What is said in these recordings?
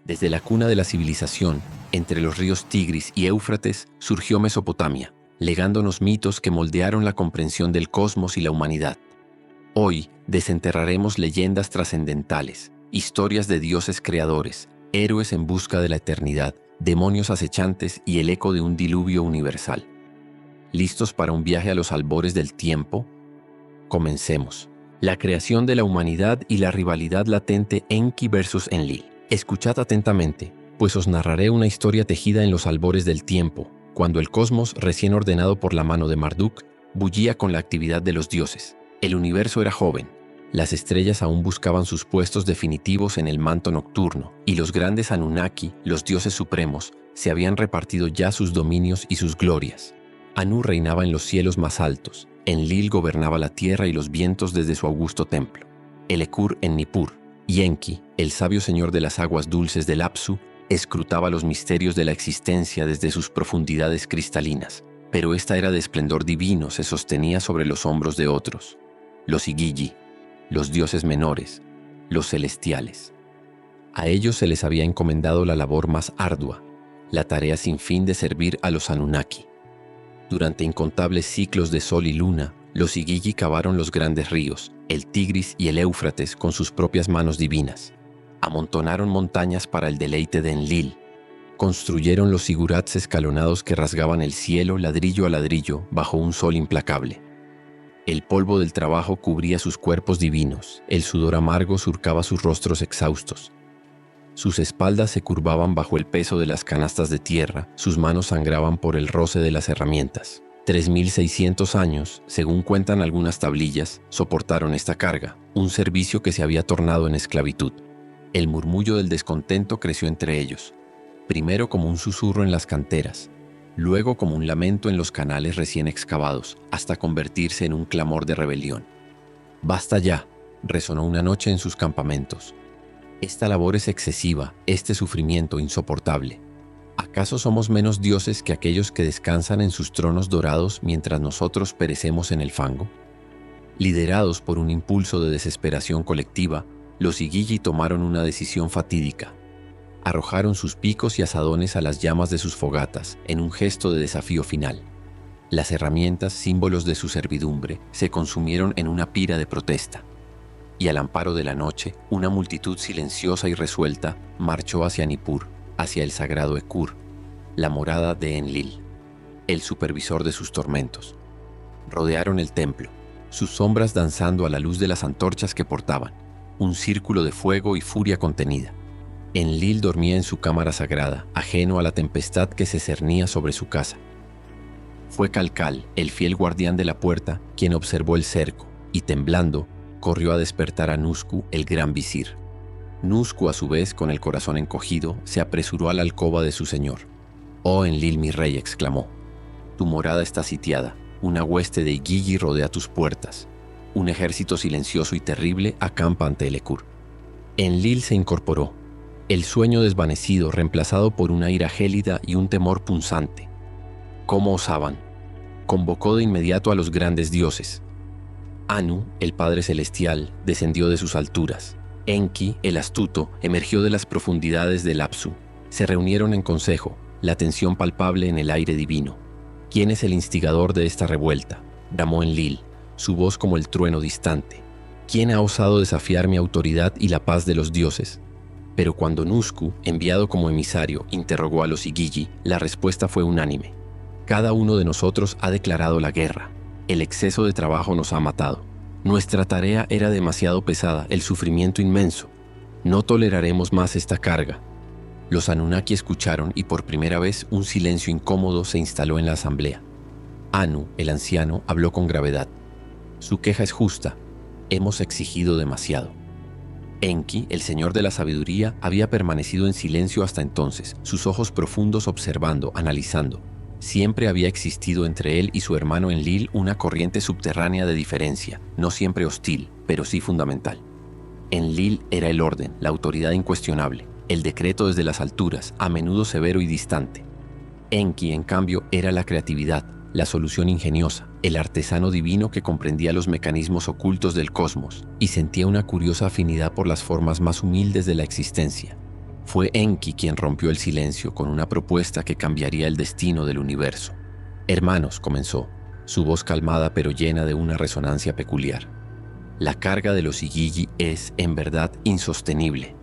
Desde la cuna de la civilización, entre los ríos Tigris y Éufrates, surgió Mesopotamia, legándonos mitos que moldearon la comprensión del cosmos y la humanidad. Hoy desenterraremos leyendas trascendentales, historias de dioses creadores, héroes en busca de la eternidad, demonios acechantes y el eco de un diluvio universal. ¿Listos para un viaje a los albores del tiempo? Comencemos. La creación de la humanidad y la rivalidad latente Enki versus Enlil. Escuchad atentamente, pues os narraré una historia tejida en los albores del tiempo, cuando el cosmos, recién ordenado por la mano de Marduk, bullía con la actividad de los dioses. El universo era joven, las estrellas aún buscaban sus puestos definitivos en el manto nocturno, y los grandes Anunnaki, los dioses supremos, se habían repartido ya sus dominios y sus glorias. Anu reinaba en los cielos más altos, Enlil gobernaba la tierra y los vientos desde su augusto templo, Elekur en Nippur, y Enki, el sabio señor de las aguas dulces del Apsu, escrutaba los misterios de la existencia desde sus profundidades cristalinas. Pero esta era de esplendor divino se sostenía sobre los hombros de otros, los Igigi, los dioses menores, los celestiales. A ellos se les había encomendado la labor más ardua, la tarea sin fin de servir a los Anunnaki. Durante incontables ciclos de sol y luna, los Igigi cavaron los grandes ríos, el Tigris y el Éufrates con sus propias manos divinas. Amontonaron montañas para el deleite de Enlil. Construyeron los zigurats escalonados que rasgaban el cielo ladrillo a ladrillo bajo un sol implacable. El polvo del trabajo cubría sus cuerpos divinos, el sudor amargo surcaba sus rostros exhaustos. Sus espaldas se curvaban bajo el peso de las canastas de tierra, sus manos sangraban por el roce de las herramientas. 3.600 años, según cuentan algunas tablillas, soportaron esta carga, un servicio que se había tornado en esclavitud. El murmullo del descontento creció entre ellos, primero como un susurro en las canteras, luego como un lamento en los canales recién excavados, hasta convertirse en un clamor de rebelión. «Basta ya», resonó una noche en sus campamentos. «Esta labor es excesiva, este sufrimiento insoportable. ¿Acaso somos menos dioses que aquellos que descansan en sus tronos dorados mientras nosotros perecemos en el fango?» Liderados por un impulso de desesperación colectiva, los Igigi tomaron una decisión fatídica. Arrojaron sus picos y azadones a las llamas de sus fogatas en un gesto de desafío final. Las herramientas, símbolos de su servidumbre, se consumieron en una pira de protesta. Y al amparo de la noche, una multitud silenciosa y resuelta marchó hacia Nippur, hacia el sagrado Ekur, la morada de Enlil, el supervisor de sus tormentos. Rodearon el templo, sus sombras danzando a la luz de las antorchas que portaban, un círculo de fuego y furia contenida. Enlil dormía en su cámara sagrada, ajeno a la tempestad que se cernía sobre su casa. Fue Calcal, el fiel guardián de la puerta, quien observó el cerco y, temblando, corrió a despertar a Nusku, el gran visir. Nusku, a su vez, con el corazón encogido, se apresuró a la alcoba de su señor. «Oh Enlil, mi rey», exclamó, «tu morada está sitiada, una hueste de Igigi rodea tus puertas, un ejército silencioso y terrible acampa ante el Ekur». Enlil se incorporó, el sueño desvanecido reemplazado por una ira gélida y un temor punzante. ¿Cómo osaban? Convocó de inmediato a los grandes dioses. Anu, el Padre Celestial, descendió de sus alturas. Enki, el astuto, emergió de las profundidades del Apsu. Se reunieron en consejo, la tensión palpable en el aire divino. ¿Quién es el instigador de esta revuelta?, bramó Enlil, su voz como el trueno distante. ¿Quién ha osado desafiar mi autoridad y la paz de los dioses? Pero cuando Nusku, enviado como emisario, interrogó a los Igigi, la respuesta fue unánime. Cada uno de nosotros ha declarado la guerra. El exceso de trabajo nos ha matado. Nuestra tarea era demasiado pesada, el sufrimiento inmenso. No toleraremos más esta carga. Los Anunnaki escucharon y por primera vez un silencio incómodo se instaló en la asamblea. Anu, el anciano, habló con gravedad. Su queja es justa. Hemos exigido demasiado. Enki, el señor de la sabiduría, había permanecido en silencio hasta entonces, sus ojos profundos observando, analizando. Siempre había existido entre él y su hermano Enlil una corriente subterránea de diferencia, no siempre hostil, pero sí fundamental. Enlil era el orden, la autoridad incuestionable, el decreto desde las alturas, a menudo severo y distante. Enki, en cambio, era la creatividad, la solución ingeniosa, el artesano divino que comprendía los mecanismos ocultos del cosmos y sentía una curiosa afinidad por las formas más humildes de la existencia. Fue Enki quien rompió el silencio con una propuesta que cambiaría el destino del universo. «Hermanos», comenzó, su voz calmada pero llena de una resonancia peculiar. «La carga de los Igigi es, en verdad, insostenible,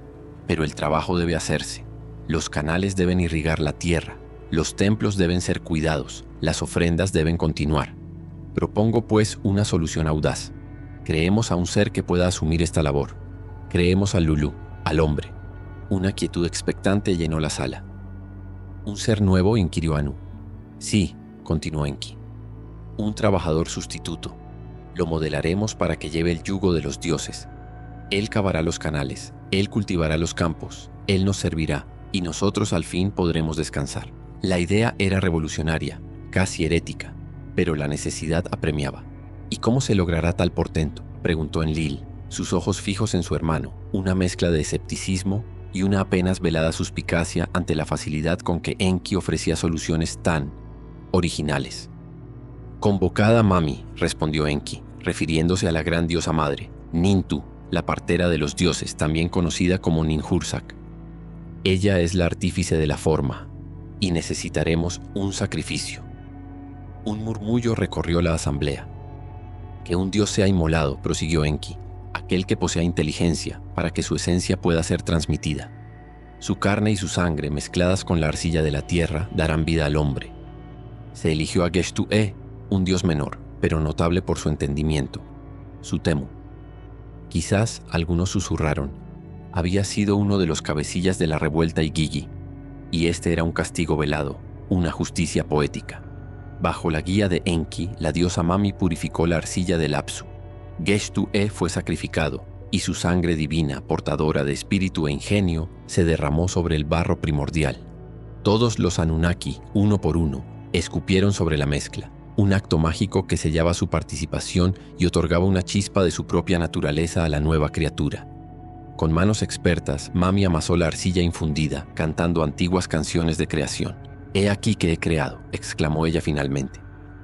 pero el trabajo debe hacerse. Los canales deben irrigar la tierra, los templos deben ser cuidados, las ofrendas deben continuar. Propongo, pues, una solución audaz. Creemos a un ser que pueda asumir esta labor. Creemos al Lulú, al hombre». Una quietud expectante llenó la sala. «¿Un ser nuevo?», inquirió Anu. «Sí», continuó Enki. «Un trabajador sustituto. Lo modelaremos para que lleve el yugo de los dioses. Él cavará los canales, él cultivará los campos, él nos servirá, y nosotros al fin podremos descansar». La idea era revolucionaria, casi herética, pero la necesidad apremiaba. «¿Y cómo se logrará tal portento?», preguntó Enlil, sus ojos fijos en su hermano, una mezcla de escepticismo y una apenas velada suspicacia ante la facilidad con que Enki ofrecía soluciones tan originales. «Convocada Mami», respondió Enki, refiriéndose a la gran diosa madre, Nintu, la partera de los dioses, también conocida como Ninhursag. «Ella es la artífice de la forma, y necesitaremos un sacrificio». Un murmullo recorrió la asamblea. «Que un dios sea inmolado», prosiguió Enki, «aquel que posea inteligencia, para que su esencia pueda ser transmitida. Su carne y su sangre, mezcladas con la arcilla de la tierra, darán vida al hombre». Se eligió a Geshtu-e, un dios menor, pero notable por su entendimiento, Sutemu. Quizás, algunos susurraron, había sido uno de los cabecillas de la revuelta Igigi, y este era un castigo velado, una justicia poética. Bajo la guía de Enki, la diosa Mami purificó la arcilla del Apsu. Geshtu-e fue sacrificado, y su sangre divina, portadora de espíritu e ingenio, se derramó sobre el barro primordial. Todos los Anunnaki, uno por uno, escupieron sobre la mezcla, un acto mágico que sellaba su participación y otorgaba una chispa de su propia naturaleza a la nueva criatura. Con manos expertas, Mami amasó la arcilla infundida, cantando antiguas canciones de creación. «He aquí que he creado», exclamó ella finalmente.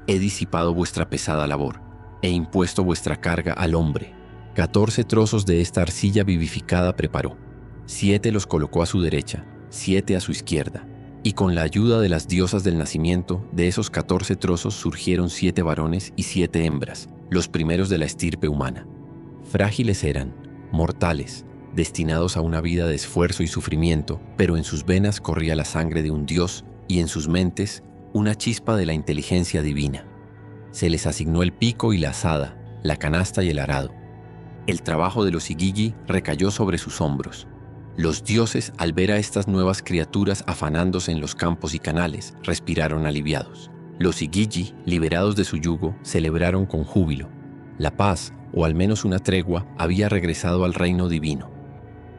«He disipado vuestra pesada labor. He impuesto vuestra carga al hombre». 14 trozos de esta arcilla vivificada preparó. 7 los colocó a su derecha, 7 a su izquierda. Y con la ayuda de las diosas del nacimiento, de esos 14 trozos surgieron 7 varones y 7 hembras, los primeros de la estirpe humana. Frágiles eran, mortales, destinados a una vida de esfuerzo y sufrimiento, pero en sus venas corría la sangre de un dios y en sus mentes una chispa de la inteligencia divina. Se les asignó el pico y la azada, la canasta y el arado. El trabajo de los Igigi recayó sobre sus hombros. Los dioses, al ver a estas nuevas criaturas afanándose en los campos y canales, respiraron aliviados. Los Igigi, liberados de su yugo, celebraron con júbilo. La paz, o al menos una tregua, había regresado al reino divino.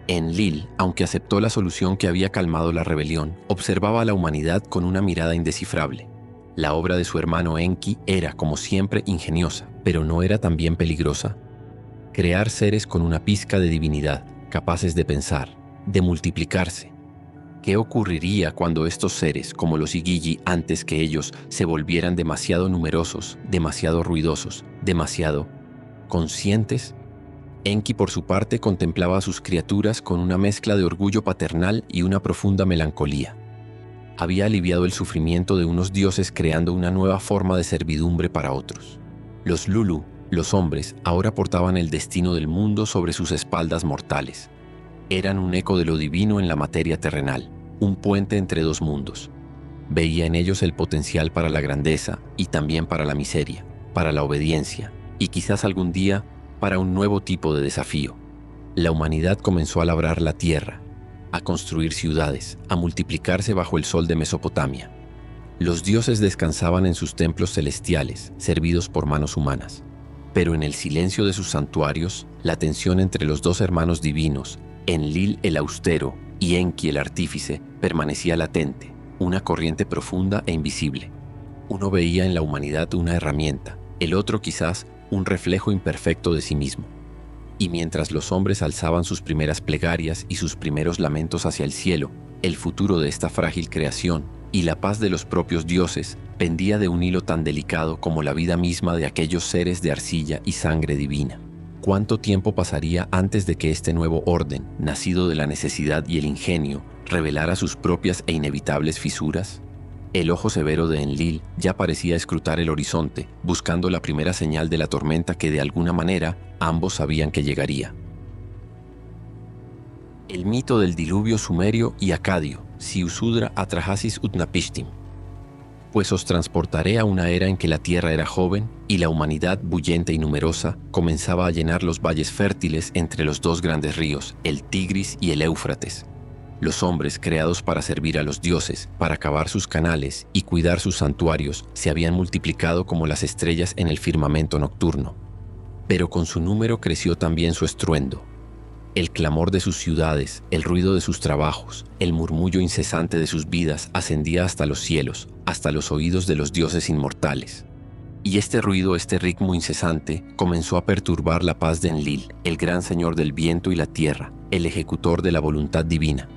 Enlil, aunque aceptó la solución que había calmado la rebelión, observaba a la humanidad con una mirada indescifrable. La obra de su hermano Enki era, como siempre, ingeniosa, pero ¿no era también peligrosa? Crear seres con una pizca de divinidad, capaces de pensar, de multiplicarse. ¿Qué ocurriría cuando estos seres, como los Igigi antes que ellos, se volvieran demasiado numerosos, demasiado ruidosos, demasiado conscientes? Enki, por su parte, contemplaba a sus criaturas con una mezcla de orgullo paternal y una profunda melancolía. Había aliviado el sufrimiento de unos dioses creando una nueva forma de servidumbre para otros. Los Lulu, los hombres, ahora portaban el destino del mundo sobre sus espaldas mortales. Eran un eco de lo divino en la materia terrenal, un puente entre dos mundos. Veía en ellos el potencial para la grandeza y también para la miseria, para la obediencia y quizás algún día para un nuevo tipo de desafío. La humanidad comenzó a labrar la tierra, a construir ciudades, a multiplicarse bajo el sol de Mesopotamia. Los dioses descansaban en sus templos celestiales, servidos por manos humanas. Pero en el silencio de sus santuarios, la tensión entre los dos hermanos divinos, Enlil el austero y Enki el artífice, permanecía latente, una corriente profunda e invisible. Uno veía en la humanidad una herramienta, el otro quizás un reflejo imperfecto de sí mismo. Y mientras los hombres alzaban sus primeras plegarias y sus primeros lamentos hacia el cielo, el futuro de esta frágil creación y la paz de los propios dioses pendía de un hilo tan delicado como la vida misma de aquellos seres de arcilla y sangre divina. ¿Cuánto tiempo pasaría antes de que este nuevo orden, nacido de la necesidad y el ingenio, revelara sus propias e inevitables fisuras? El ojo severo de Enlil ya parecía escrutar el horizonte, buscando la primera señal de la tormenta que de alguna manera ambos sabían que llegaría. El mito del diluvio sumerio y acadio, Siusudra Atrahasis Utnapishtim. Pues os transportaré a una era en que la tierra era joven y la humanidad bullente y numerosa comenzaba a llenar los valles fértiles entre los dos grandes ríos, el Tigris y el Éufrates. Los hombres creados para servir a los dioses, para cavar sus canales y cuidar sus santuarios, se habían multiplicado como las estrellas en el firmamento nocturno. Pero con su número creció también su estruendo. El clamor de sus ciudades, el ruido de sus trabajos, el murmullo incesante de sus vidas ascendía hasta los cielos, hasta los oídos de los dioses inmortales. Y este ruido, este ritmo incesante, comenzó a perturbar la paz de Enlil, el gran señor del viento y la tierra, el ejecutor de la voluntad divina.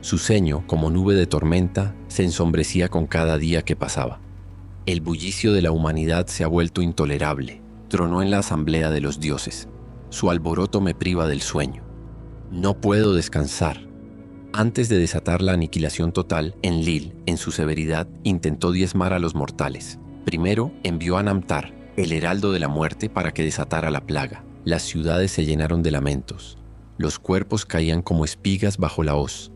Su ceño, como nube de tormenta, se ensombrecía con cada día que pasaba. El bullicio de la humanidad se ha vuelto intolerable, tronó en la asamblea de los dioses. Su alboroto me priva del sueño. No puedo descansar. Antes de desatar la aniquilación total, Enlil, en su severidad, intentó diezmar a los mortales. Primero envió a Namtar, el heraldo de la muerte, para que desatara la plaga. Las ciudades se llenaron de lamentos. Los cuerpos caían como espigas bajo la hoz.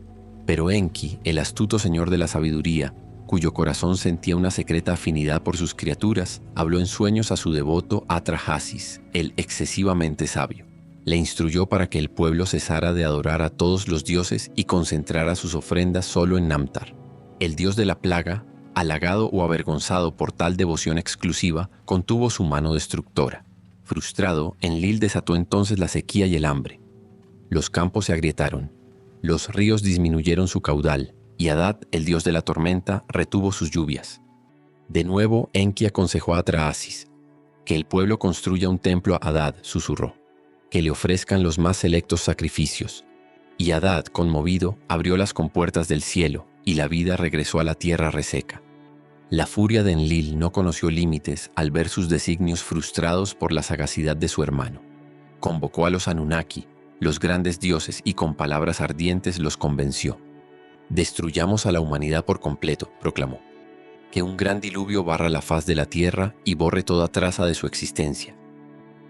Pero Enki, el astuto señor de la sabiduría, cuyo corazón sentía una secreta afinidad por sus criaturas, habló en sueños a su devoto Atrahasis, el excesivamente sabio. Le instruyó para que el pueblo cesara de adorar a todos los dioses y concentrara sus ofrendas solo en Namtar. El dios de la plaga, halagado o avergonzado por tal devoción exclusiva, contuvo su mano destructora. Frustrado, Enlil desató entonces la sequía y el hambre. Los campos se agrietaron. Los ríos disminuyeron su caudal, y Adad, el dios de la tormenta, retuvo sus lluvias. De nuevo, Enki aconsejó a Atrahasis: que el pueblo construya un templo a Adad, susurró, que le ofrezcan los más selectos sacrificios. Y Adad, conmovido, abrió las compuertas del cielo, y la vida regresó a la tierra reseca. La furia de Enlil no conoció límites al ver sus designios frustrados por la sagacidad de su hermano. Convocó a los Anunnaki, los grandes dioses, y con palabras ardientes los convenció. «Destruyamos a la humanidad por completo», proclamó. «Que un gran diluvio barra la faz de la tierra y borre toda traza de su existencia».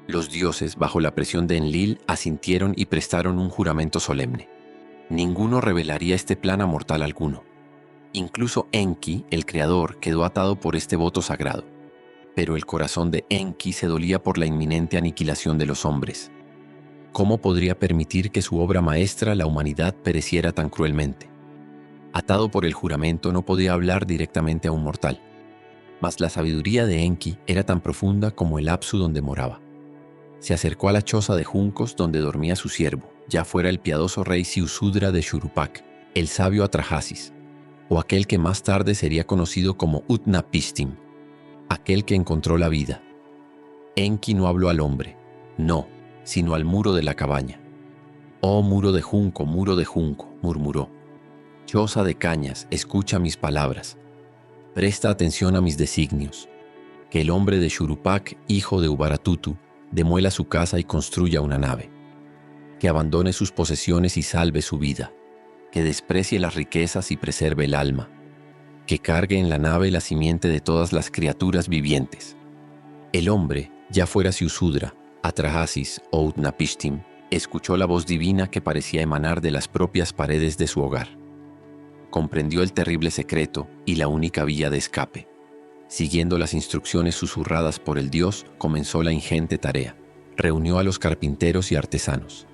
Los dioses, bajo la presión de Enlil, asintieron y prestaron un juramento solemne. Ninguno revelaría este plan a mortal alguno. Incluso Enki, el creador, quedó atado por este voto sagrado. Pero el corazón de Enki se dolía por la inminente aniquilación de los hombres. ¿Cómo podría permitir que su obra maestra, la humanidad, pereciera tan cruelmente? Atado por el juramento, no podía hablar directamente a un mortal. Mas la sabiduría de Enki era tan profunda como el Apsu donde moraba. Se acercó a la choza de juncos donde dormía su siervo, ya fuera el piadoso rey Siusudra de Shuruppak, el sabio Atrahasis, o aquel que más tarde sería conocido como Utnapishtim, aquel que encontró la vida. Enki no habló al hombre, no, sino al muro de la cabaña. «Oh muro de junco, murmuró. Choza de cañas, escucha mis palabras. Presta atención a mis designios. Que el hombre de Shuruppak, hijo de Ubaratutu, demuela su casa y construya una nave. Que abandone sus posesiones y salve su vida. Que desprecie las riquezas y preserve el alma. Que cargue en la nave la simiente de todas las criaturas vivientes». El hombre, ya fuera Siusudra, Atrahasis o Utnapishtim, escuchó la voz divina que parecía emanar de las propias paredes de su hogar. Comprendió el terrible secreto y la única vía de escape. Siguiendo las instrucciones susurradas por el dios, comenzó la ingente tarea. Reunió a los carpinteros y artesanos.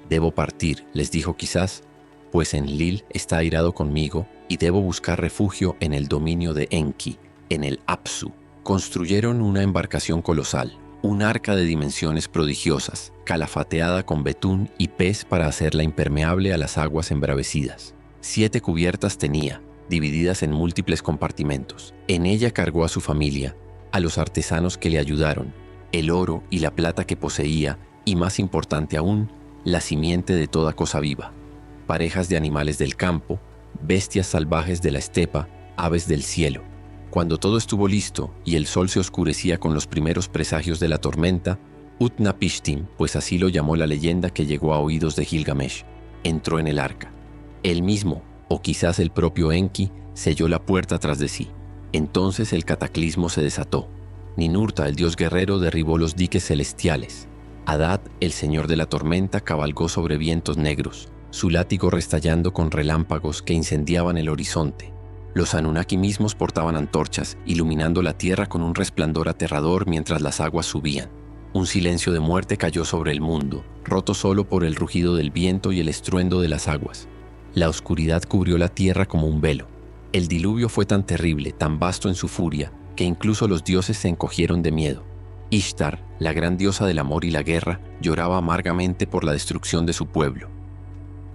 «Debo partir», les dijo quizás, «pues Enlil está airado conmigo y debo buscar refugio en el dominio de Enki, en el Apsu». Construyeron una embarcación colosal, un arca de dimensiones prodigiosas, calafateada con betún y pez para hacerla impermeable a las aguas embravecidas. 7 cubiertas tenía, divididas en múltiples compartimentos. En ella cargó a su familia, a los artesanos que le ayudaron, el oro y la plata que poseía, y más importante aún, la simiente de toda cosa viva, parejas de animales del campo, bestias salvajes de la estepa, aves del cielo. Cuando todo estuvo listo y el sol se oscurecía con los primeros presagios de la tormenta, Utnapishtim, pues así lo llamó la leyenda que llegó a oídos de Gilgamesh, entró en el arca. Él mismo, o quizás el propio Enki, selló la puerta tras de sí. Entonces el cataclismo se desató. Ninurta, el dios guerrero, derribó los diques celestiales. Adad, el señor de la tormenta, cabalgó sobre vientos negros, su látigo restallando con relámpagos que incendiaban el horizonte. Los Anunnaki mismos portaban antorchas, iluminando la tierra con un resplandor aterrador mientras las aguas subían. Un silencio de muerte cayó sobre el mundo, roto solo por el rugido del viento y el estruendo de las aguas. La oscuridad cubrió la tierra como un velo. El diluvio fue tan terrible, tan vasto en su furia, que incluso los dioses se encogieron de miedo. Ishtar, la gran diosa del amor y la guerra, lloraba amargamente por la destrucción de su pueblo.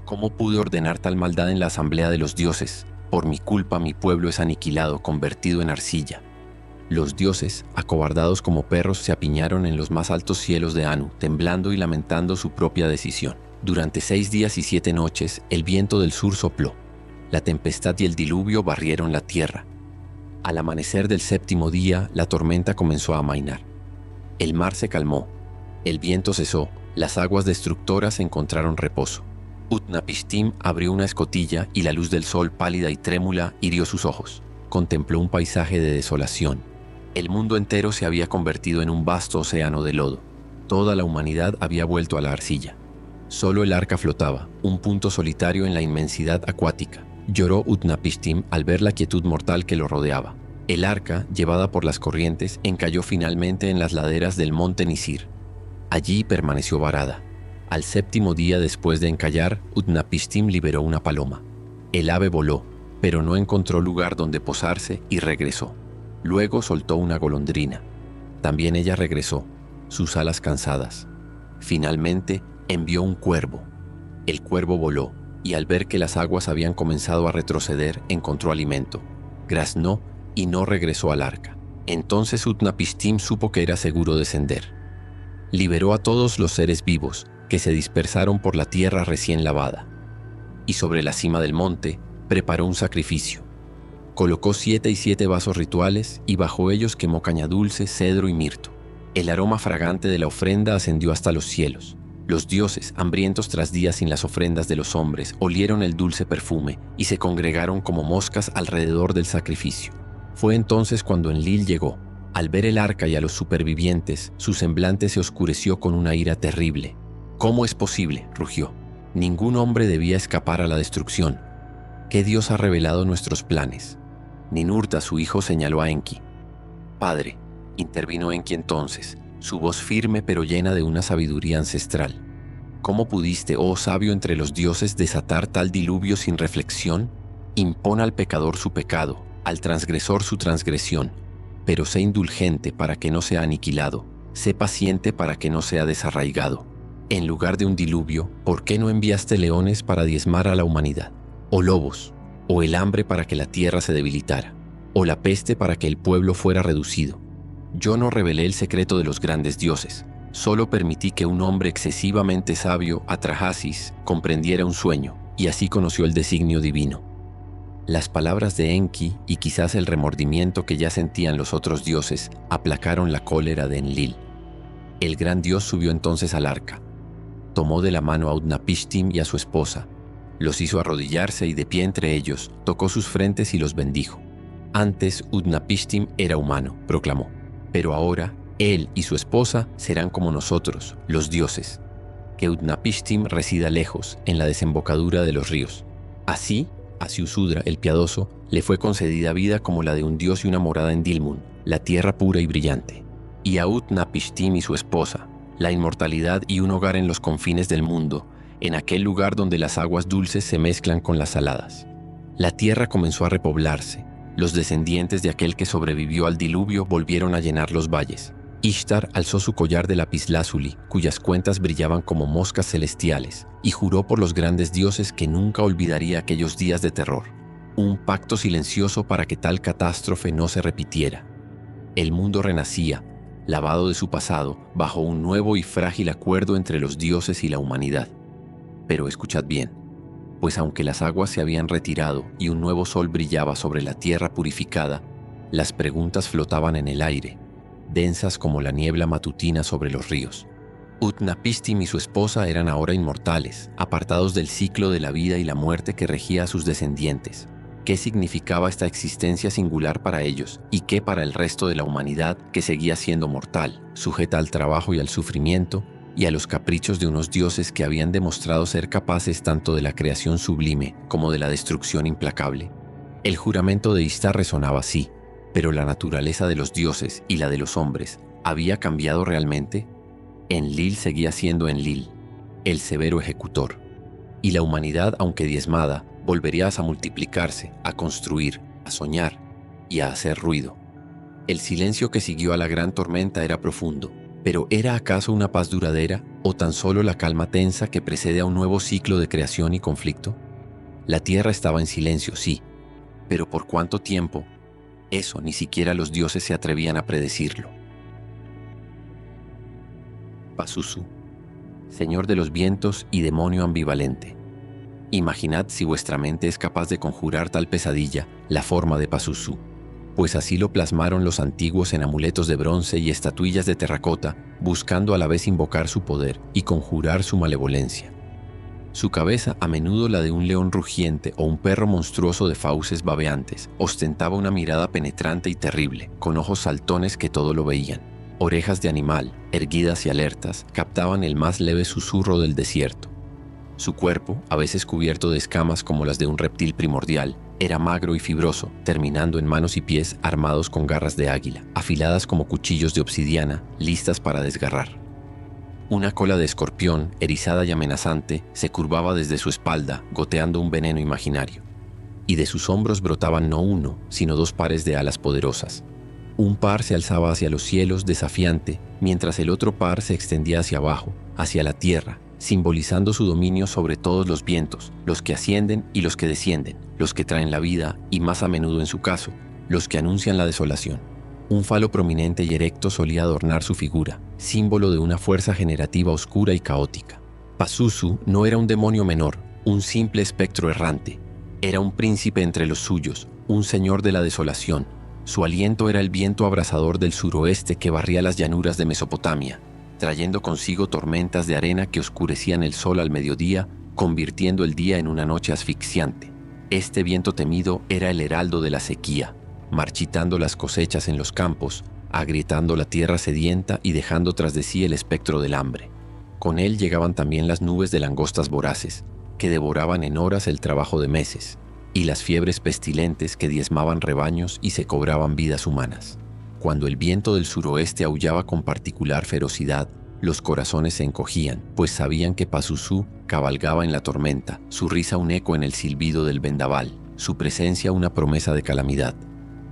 ¿Cómo pude ordenar tal maldad en la asamblea de los dioses? Por mi culpa mi pueblo es aniquilado, convertido en arcilla. Los dioses, acobardados como perros, se apiñaron en los más altos cielos de Anu, temblando y lamentando su propia decisión. Durante 6 días y 7 noches, el viento del sur sopló. La tempestad y el diluvio barrieron la tierra. Al amanecer del 7º día, la tormenta comenzó a amainar. El mar se calmó, el viento cesó, las aguas destructoras encontraron reposo. Utnapishtim abrió una escotilla y la luz del sol, pálida y trémula, hirió sus ojos. Contempló un paisaje de desolación. El mundo entero se había convertido en un vasto océano de lodo. Toda la humanidad había vuelto a la arcilla. Solo el arca flotaba, un punto solitario en la inmensidad acuática. Lloró Utnapishtim al ver la quietud mortal que lo rodeaba. El arca, llevada por las corrientes, encalló finalmente en las laderas del monte Nisir. Allí permaneció varada. Al 7º día después de encallar, Utnapishtim liberó una paloma. El ave voló, pero no encontró lugar donde posarse y regresó. Luego soltó una golondrina. También ella regresó, sus alas cansadas. Finalmente, envió un cuervo. El cuervo voló, y al ver que las aguas habían comenzado a retroceder, encontró alimento. Graznó y no regresó al arca. Entonces Utnapishtim supo que era seguro descender. Liberó a todos los seres vivos, que se dispersaron por la tierra recién lavada. Y sobre la cima del monte, preparó un sacrificio. Colocó 7 y 7 vasos rituales y bajo ellos quemó caña dulce, cedro y mirto. El aroma fragante de la ofrenda ascendió hasta los cielos. Los dioses, hambrientos tras días sin las ofrendas de los hombres, olieron el dulce perfume y se congregaron como moscas alrededor del sacrificio. Fue entonces cuando Enlil llegó. Al ver el arca y a los supervivientes, su semblante se oscureció con una ira terrible. «¿Cómo es posible?», rugió. «Ningún hombre debía escapar a la destrucción. ¿Qué Dios ha revelado nuestros planes?». Ninurta, su hijo, señaló a Enki. «Padre», intervino Enki entonces, su voz firme pero llena de una sabiduría ancestral. «¿Cómo pudiste, oh sabio entre los dioses, desatar tal diluvio sin reflexión? Impon al pecador su pecado, al transgresor su transgresión, pero sé indulgente para que no sea aniquilado, sé paciente para que no sea desarraigado. En lugar de un diluvio, ¿por qué no enviaste leones para diezmar a la humanidad? O lobos, o el hambre para que la tierra se debilitara, o la peste para que el pueblo fuera reducido. Yo no revelé el secreto de los grandes dioses, solo permití que un hombre excesivamente sabio, Atrahasis, comprendiera un sueño, y así conoció el designio divino». Las palabras de Enki y quizás el remordimiento que ya sentían los otros dioses aplacaron la cólera de Enlil. El gran dios subió entonces al arca. Tomó de la mano a Utnapishtim y a su esposa, los hizo arrodillarse y de pie entre ellos, tocó sus frentes y los bendijo. Antes Utnapishtim era humano, proclamó, pero ahora él y su esposa serán como nosotros, los dioses. Que Utnapishtim resida lejos, en la desembocadura de los ríos. Así, a Ziusudra, el piadoso, le fue concedida vida como la de un dios y una morada en Dilmun, la tierra pura y brillante. Y a Utnapishtim y su esposa, la inmortalidad y un hogar en los confines del mundo, en aquel lugar donde las aguas dulces se mezclan con las saladas. La tierra comenzó a repoblarse. Los descendientes de aquel que sobrevivió al diluvio volvieron a llenar los valles. Ishtar alzó su collar de lapislázuli, cuyas cuentas brillaban como moscas celestiales, y juró por los grandes dioses que nunca olvidaría aquellos días de terror. Un pacto silencioso para que tal catástrofe no se repitiera. El mundo renacía, lavado de su pasado, bajo un nuevo y frágil acuerdo entre los dioses y la humanidad. Pero escuchad bien, pues aunque las aguas se habían retirado y un nuevo sol brillaba sobre la tierra purificada, las preguntas flotaban en el aire, densas como la niebla matutina sobre los ríos. Utnapishtim y su esposa eran ahora inmortales, apartados del ciclo de la vida y la muerte que regía a sus descendientes. ¿Qué significaba esta existencia singular para ellos y qué para el resto de la humanidad que seguía siendo mortal, sujeta al trabajo y al sufrimiento y a los caprichos de unos dioses que habían demostrado ser capaces tanto de la creación sublime como de la destrucción implacable? El juramento de Istar resonaba así, pero la naturaleza de los dioses y la de los hombres ¿había cambiado realmente? Enlil seguía siendo Enlil, el severo ejecutor. Y la humanidad, aunque diezmada, volvería a multiplicarse, a construir, a soñar y a hacer ruido. El silencio que siguió a la gran tormenta era profundo, pero ¿era acaso una paz duradera o tan solo la calma tensa que precede a un nuevo ciclo de creación y conflicto? La tierra estaba en silencio, sí, pero ¿por cuánto tiempo? Eso ni siquiera los dioses se atrevían a predecirlo. Pazuzu, señor de los vientos y demonio ambivalente. Imaginad si vuestra mente es capaz de conjurar tal pesadilla, la forma de Pazuzu, pues así lo plasmaron los antiguos en amuletos de bronce y estatuillas de terracota, buscando a la vez invocar su poder y conjurar su malevolencia. Su cabeza, a menudo la de un león rugiente o un perro monstruoso de fauces babeantes, ostentaba una mirada penetrante y terrible, con ojos saltones que todo lo veían. Orejas de animal, erguidas y alertas, captaban el más leve susurro del desierto. Su cuerpo, a veces cubierto de escamas como las de un reptil primordial, era magro y fibroso, terminando en manos y pies armados con garras de águila, afiladas como cuchillos de obsidiana, listas para desgarrar. Una cola de escorpión, erizada y amenazante, se curvaba desde su espalda, goteando un veneno imaginario. Y de sus hombros brotaban no uno, sino dos pares de alas poderosas. Un par se alzaba hacia los cielos desafiante, mientras el otro par se extendía hacia abajo, hacia la tierra, simbolizando su dominio sobre todos los vientos, los que ascienden y los que descienden, los que traen la vida y, más a menudo en su caso, los que anuncian la desolación. Un falo prominente y erecto solía adornar su figura, símbolo de una fuerza generativa oscura y caótica. Pazuzu no era un demonio menor, un simple espectro errante. Era un príncipe entre los suyos, un señor de la desolación. Su aliento era el viento abrasador del suroeste que barría las llanuras de Mesopotamia, trayendo consigo tormentas de arena que oscurecían el sol al mediodía, convirtiendo el día en una noche asfixiante. Este viento temido era el heraldo de la sequía, marchitando las cosechas en los campos, agrietando la tierra sedienta y dejando tras de sí el espectro del hambre. Con él llegaban también las nubes de langostas voraces, que devoraban en horas el trabajo de meses, y las fiebres pestilentes que diezmaban rebaños y se cobraban vidas humanas. Cuando el viento del suroeste aullaba con particular ferocidad, los corazones se encogían, pues sabían que Pazuzu cabalgaba en la tormenta, su risa un eco en el silbido del vendaval, su presencia una promesa de calamidad.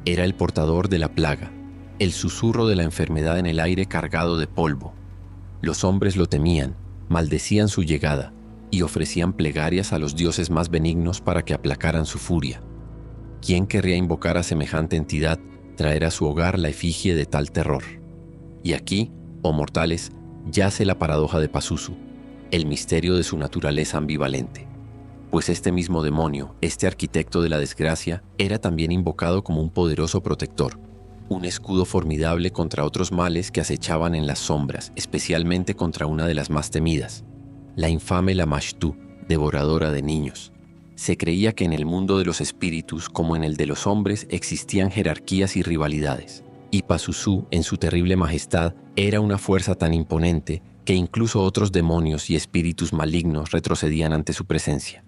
Era el portador de la plaga, el susurro de la enfermedad en el aire cargado de polvo. Los hombres lo temían, maldecían su llegada y ofrecían plegarias a los dioses más benignos para que aplacaran su furia. ¿Quién querría invocar a semejante entidad, traer a su hogar la efigie de tal terror? Y aquí, oh mortales, yace la paradoja de Pazuzu, el misterio de su naturaleza ambivalente. Pues este mismo demonio, este arquitecto de la desgracia, era también invocado como un poderoso protector, un escudo formidable contra otros males que acechaban en las sombras, especialmente contra una de las más temidas, la infame Lamashtu, devoradora de niños. Se creía que en el mundo de los espíritus, como en el de los hombres, existían jerarquías y rivalidades, y Pazuzu, en su terrible majestad, era una fuerza tan imponente que incluso otros demonios y espíritus malignos retrocedían ante su presencia.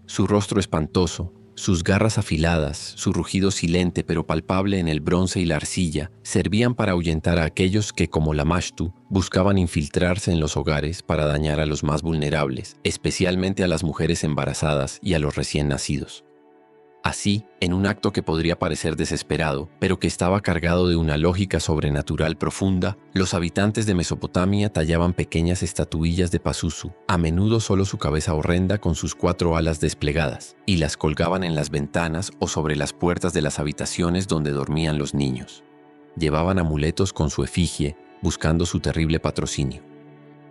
Su rostro espantoso, sus garras afiladas, su rugido silente pero palpable en el bronce y la arcilla, servían para ahuyentar a aquellos que, como Lamashtu, buscaban infiltrarse en los hogares para dañar a los más vulnerables, especialmente a las mujeres embarazadas y a los recién nacidos. Así, en un acto que podría parecer desesperado, pero que estaba cargado de una lógica sobrenatural profunda, los habitantes de Mesopotamia tallaban pequeñas estatuillas de Pazuzu, a menudo solo su cabeza horrenda con sus 4 alas desplegadas, y las colgaban en las ventanas o sobre las puertas de las habitaciones donde dormían los niños. Llevaban amuletos con su efigie, buscando su terrible patrocinio.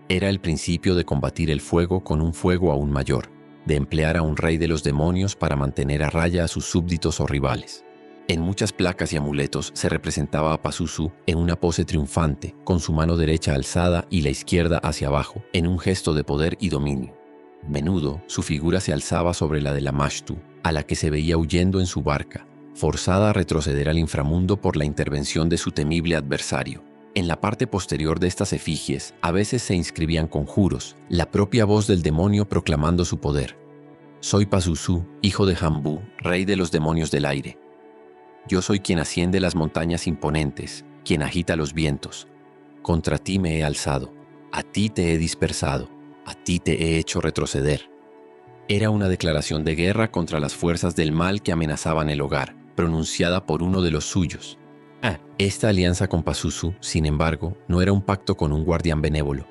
Era el principio de combatir el fuego con un fuego aún mayor, de emplear a un rey de los demonios para mantener a raya a sus súbditos o rivales. En muchas placas y amuletos se representaba a Pazuzu en una pose triunfante, con su mano derecha alzada y la izquierda hacia abajo, en un gesto de poder y dominio. A menudo, su figura se alzaba sobre la de la Mashtu, a la que se veía huyendo en su barca, forzada a retroceder al inframundo por la intervención de su temible adversario. En la parte posterior de estas efigies, a veces se inscribían conjuros, la propia voz del demonio proclamando su poder. Soy Pazuzu, hijo de Jambu, rey de los demonios del aire. Yo soy quien asciende las montañas imponentes, quien agita los vientos. Contra ti me he alzado, a ti te he dispersado, a ti te he hecho retroceder. Era una declaración de guerra contra las fuerzas del mal que amenazaban el hogar, pronunciada por uno de los suyos. Esta alianza con Pazuzu, sin embargo, no era un pacto con un guardián benévolo.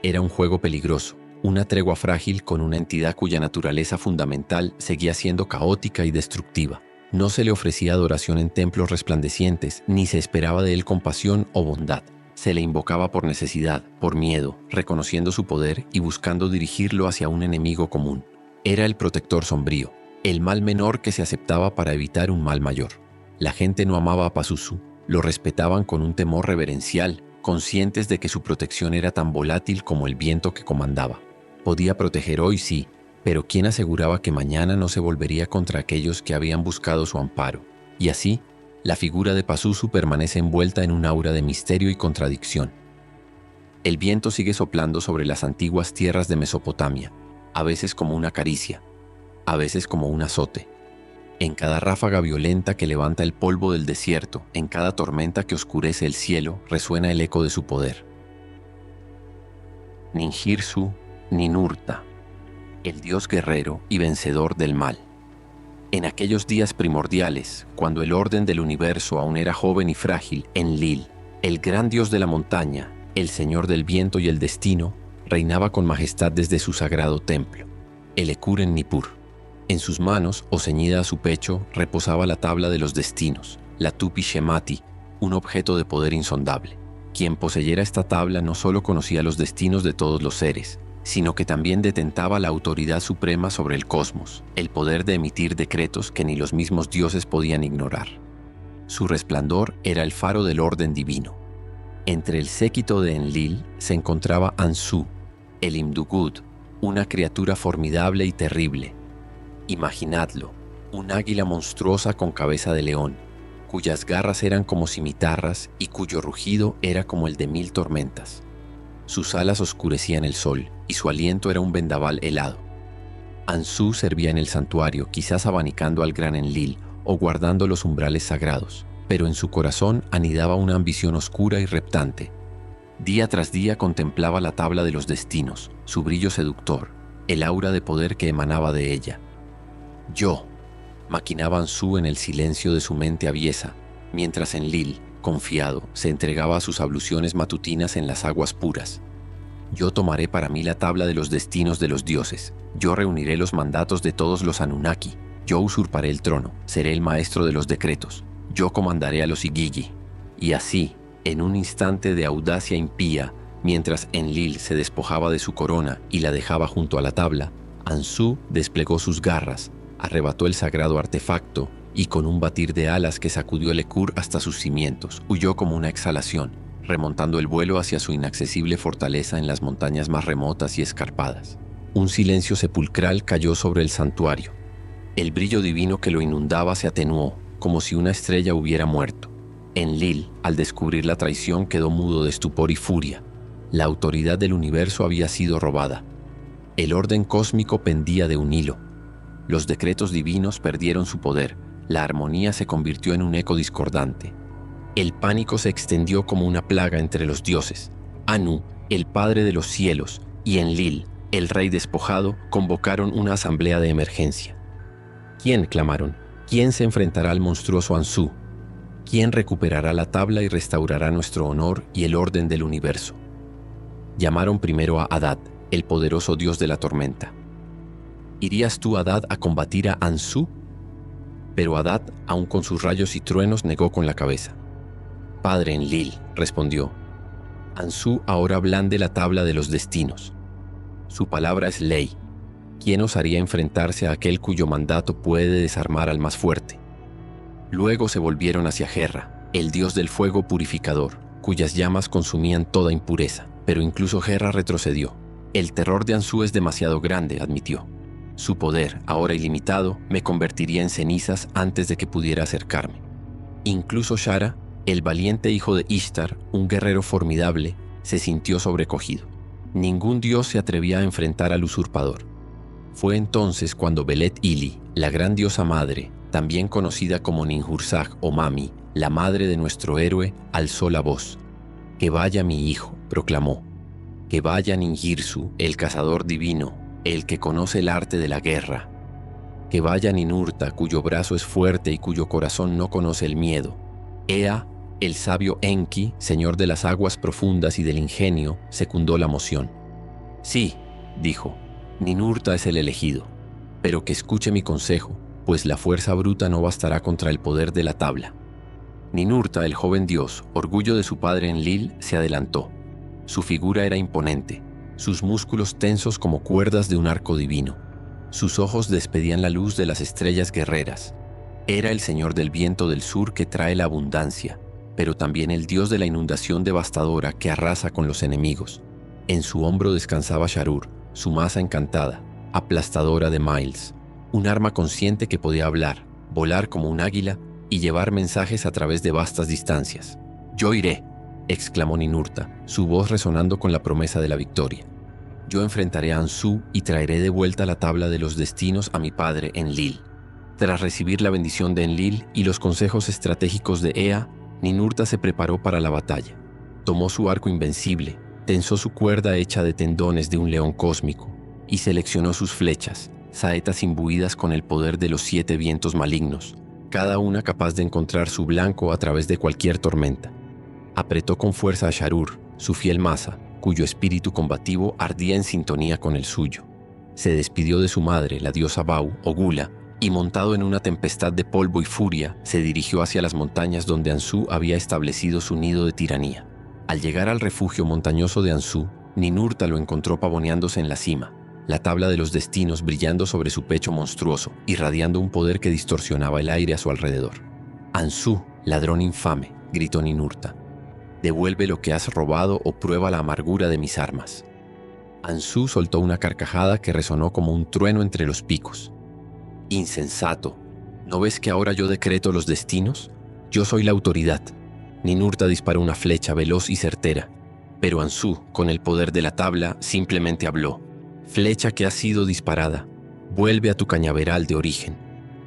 Era un juego peligroso, una tregua frágil con una entidad cuya naturaleza fundamental seguía siendo caótica y destructiva. No se le ofrecía adoración en templos resplandecientes, ni se esperaba de él compasión o bondad. Se le invocaba por necesidad, por miedo, reconociendo su poder y buscando dirigirlo hacia un enemigo común. Era el protector sombrío, el mal menor que se aceptaba para evitar un mal mayor. La gente no amaba a Pazuzu, lo respetaban con un temor reverencial, conscientes de que su protección era tan volátil como el viento que comandaba. Podía proteger hoy, sí, pero ¿quién aseguraba que mañana no se volvería contra aquellos que habían buscado su amparo? Y así, la figura de Pazuzu permanece envuelta en un aura de misterio y contradicción. El viento sigue soplando sobre las antiguas tierras de Mesopotamia, a veces como una caricia, a veces como un azote. En cada ráfaga violenta que levanta el polvo del desierto, en cada tormenta que oscurece el cielo, resuena el eco de su poder. Ninjirsu Ninurta, el dios guerrero y vencedor del mal. En aquellos días primordiales, cuando el orden del universo aún era joven y frágil, Enlil, el gran dios de la montaña, el señor del viento y el destino, reinaba con majestad desde su sagrado templo, el Ekur en Nippur. En sus manos, o ceñida a su pecho, reposaba la tabla de los destinos, la Tupi Shemati, un objeto de poder insondable. Quien poseyera esta tabla no solo conocía los destinos de todos los seres, sino que también detentaba la autoridad suprema sobre el cosmos, el poder de emitir decretos que ni los mismos dioses podían ignorar. Su resplandor era el faro del orden divino. Entre el séquito de Enlil se encontraba Ansu, el Imdugud, una criatura formidable y terrible. Imaginadlo, un águila monstruosa con cabeza de león, cuyas garras eran como cimitarras y cuyo rugido era como el de 1000 tormentas. Sus alas oscurecían el sol y su aliento era un vendaval helado. Ansu servía en el santuario, quizás abanicando al gran Enlil o guardando los umbrales sagrados, pero en su corazón anidaba una ambición oscura y reptante. Día tras día contemplaba la tabla de los destinos, su brillo seductor, el aura de poder que emanaba de ella. Yo, maquinaba Ansu en el silencio de su mente aviesa, mientras Enlil, confiado, se entregaba a sus abluciones matutinas en las aguas puras. Yo tomaré para mí la tabla de los destinos de los dioses. Yo reuniré los mandatos de todos los Anunnaki. Yo usurparé el trono. Seré el maestro de los decretos. Yo comandaré a los Igigi. Y así, en un instante de audacia impía, mientras Enlil se despojaba de su corona y la dejaba junto a la tabla, Ansu desplegó sus garras, arrebató el sagrado artefacto y con un batir de alas que sacudió el Ekur hasta sus cimientos, huyó como una exhalación, remontando el vuelo hacia su inaccesible fortaleza en las montañas más remotas y escarpadas. Un silencio sepulcral cayó sobre el santuario. El brillo divino que lo inundaba se atenuó, como si una estrella hubiera muerto. Enlil, al descubrir la traición, quedó mudo de estupor y furia. La autoridad del universo había sido robada. El orden cósmico pendía de un hilo. Los decretos divinos perdieron su poder. La armonía se convirtió en un eco discordante. El pánico se extendió como una plaga entre los dioses. Anu, el padre de los cielos, y Enlil, el rey despojado, convocaron una asamblea de emergencia. ¿Quién?, clamaron. ¿Quién se enfrentará al monstruoso Ansu? ¿Quién recuperará la tabla y restaurará nuestro honor y el orden del universo? Llamaron primero a Adad, el poderoso dios de la tormenta. ¿Irías tú, Adad, a combatir a Ansu? Pero Adad, aun con sus rayos y truenos, negó con la cabeza. Padre Enlil, respondió, Ansu ahora blande la tabla de los destinos. Su palabra es ley. ¿Quién osaría enfrentarse a aquel cuyo mandato puede desarmar al más fuerte? Luego se volvieron hacia Gerra, el dios del fuego purificador, cuyas llamas consumían toda impureza. Pero incluso Gerra retrocedió. El terror de Anzú es demasiado grande, admitió. Su poder, ahora ilimitado, me convertiría en cenizas antes de que pudiera acercarme. Incluso Shara, el valiente hijo de Ishtar, un guerrero formidable, se sintió sobrecogido. Ningún dios se atrevía a enfrentar al usurpador. Fue entonces cuando Belet Ili, la gran diosa madre, también conocida como Ninhursag o Mami, la madre de nuestro héroe, alzó la voz. «Que vaya mi hijo», proclamó. «Que vaya Ninhirsu, el cazador divino, el que conoce el arte de la guerra. Que vaya Ninurta, cuyo brazo es fuerte y cuyo corazón no conoce el miedo. Ea, el sabio Enki, señor de las aguas profundas y del ingenio, secundó la moción. «Sí», dijo, «Ninurta es el elegido, pero que escuche mi consejo, pues la fuerza bruta no bastará contra el poder de la tabla». Ninurta, el joven dios, orgullo de su padre Enlil, se adelantó. Su figura era imponente, sus músculos tensos como cuerdas de un arco divino. Sus ojos despedían la luz de las estrellas guerreras. Era el señor del viento del sur que trae la abundancia, pero también el dios de la inundación devastadora que arrasa con los enemigos. En su hombro descansaba Sharur, su maza encantada, aplastadora de Miles, un arma consciente que podía hablar, volar como un águila y llevar mensajes a través de vastas distancias. «Yo iré», exclamó Ninurta, su voz resonando con la promesa de la victoria. «Yo enfrentaré a Anzú y traeré de vuelta la tabla de los destinos a mi padre Enlil». Tras recibir la bendición de Enlil y los consejos estratégicos de Ea, Ninurta se preparó para la batalla. Tomó su arco invencible, tensó su cuerda hecha de tendones de un león cósmico y seleccionó sus flechas, saetas imbuidas con el poder de los 7 vientos malignos, cada una capaz de encontrar su blanco a través de cualquier tormenta. Apretó con fuerza a Sharur, su fiel maza, cuyo espíritu combativo ardía en sintonía con el suyo. Se despidió de su madre, la diosa Bau, o Gula, y montado en una tempestad de polvo y furia, se dirigió hacia las montañas donde Anzú había establecido su nido de tiranía. Al llegar al refugio montañoso de Anzú, Ninurta lo encontró pavoneándose en la cima, la tabla de los destinos brillando sobre su pecho monstruoso, irradiando un poder que distorsionaba el aire a su alrededor. «Anzú, ladrón infame», gritó Ninurta, «devuelve lo que has robado o prueba la amargura de mis armas». Anzú soltó una carcajada que resonó como un trueno entre los picos. «Insensato, ¿no ves que ahora yo decreto los destinos? Yo soy la autoridad». Ninurta disparó una flecha veloz y certera, pero Anzú, con el poder de la tabla, simplemente habló. «Flecha que ha sido disparada, vuelve a tu cañaveral de origen».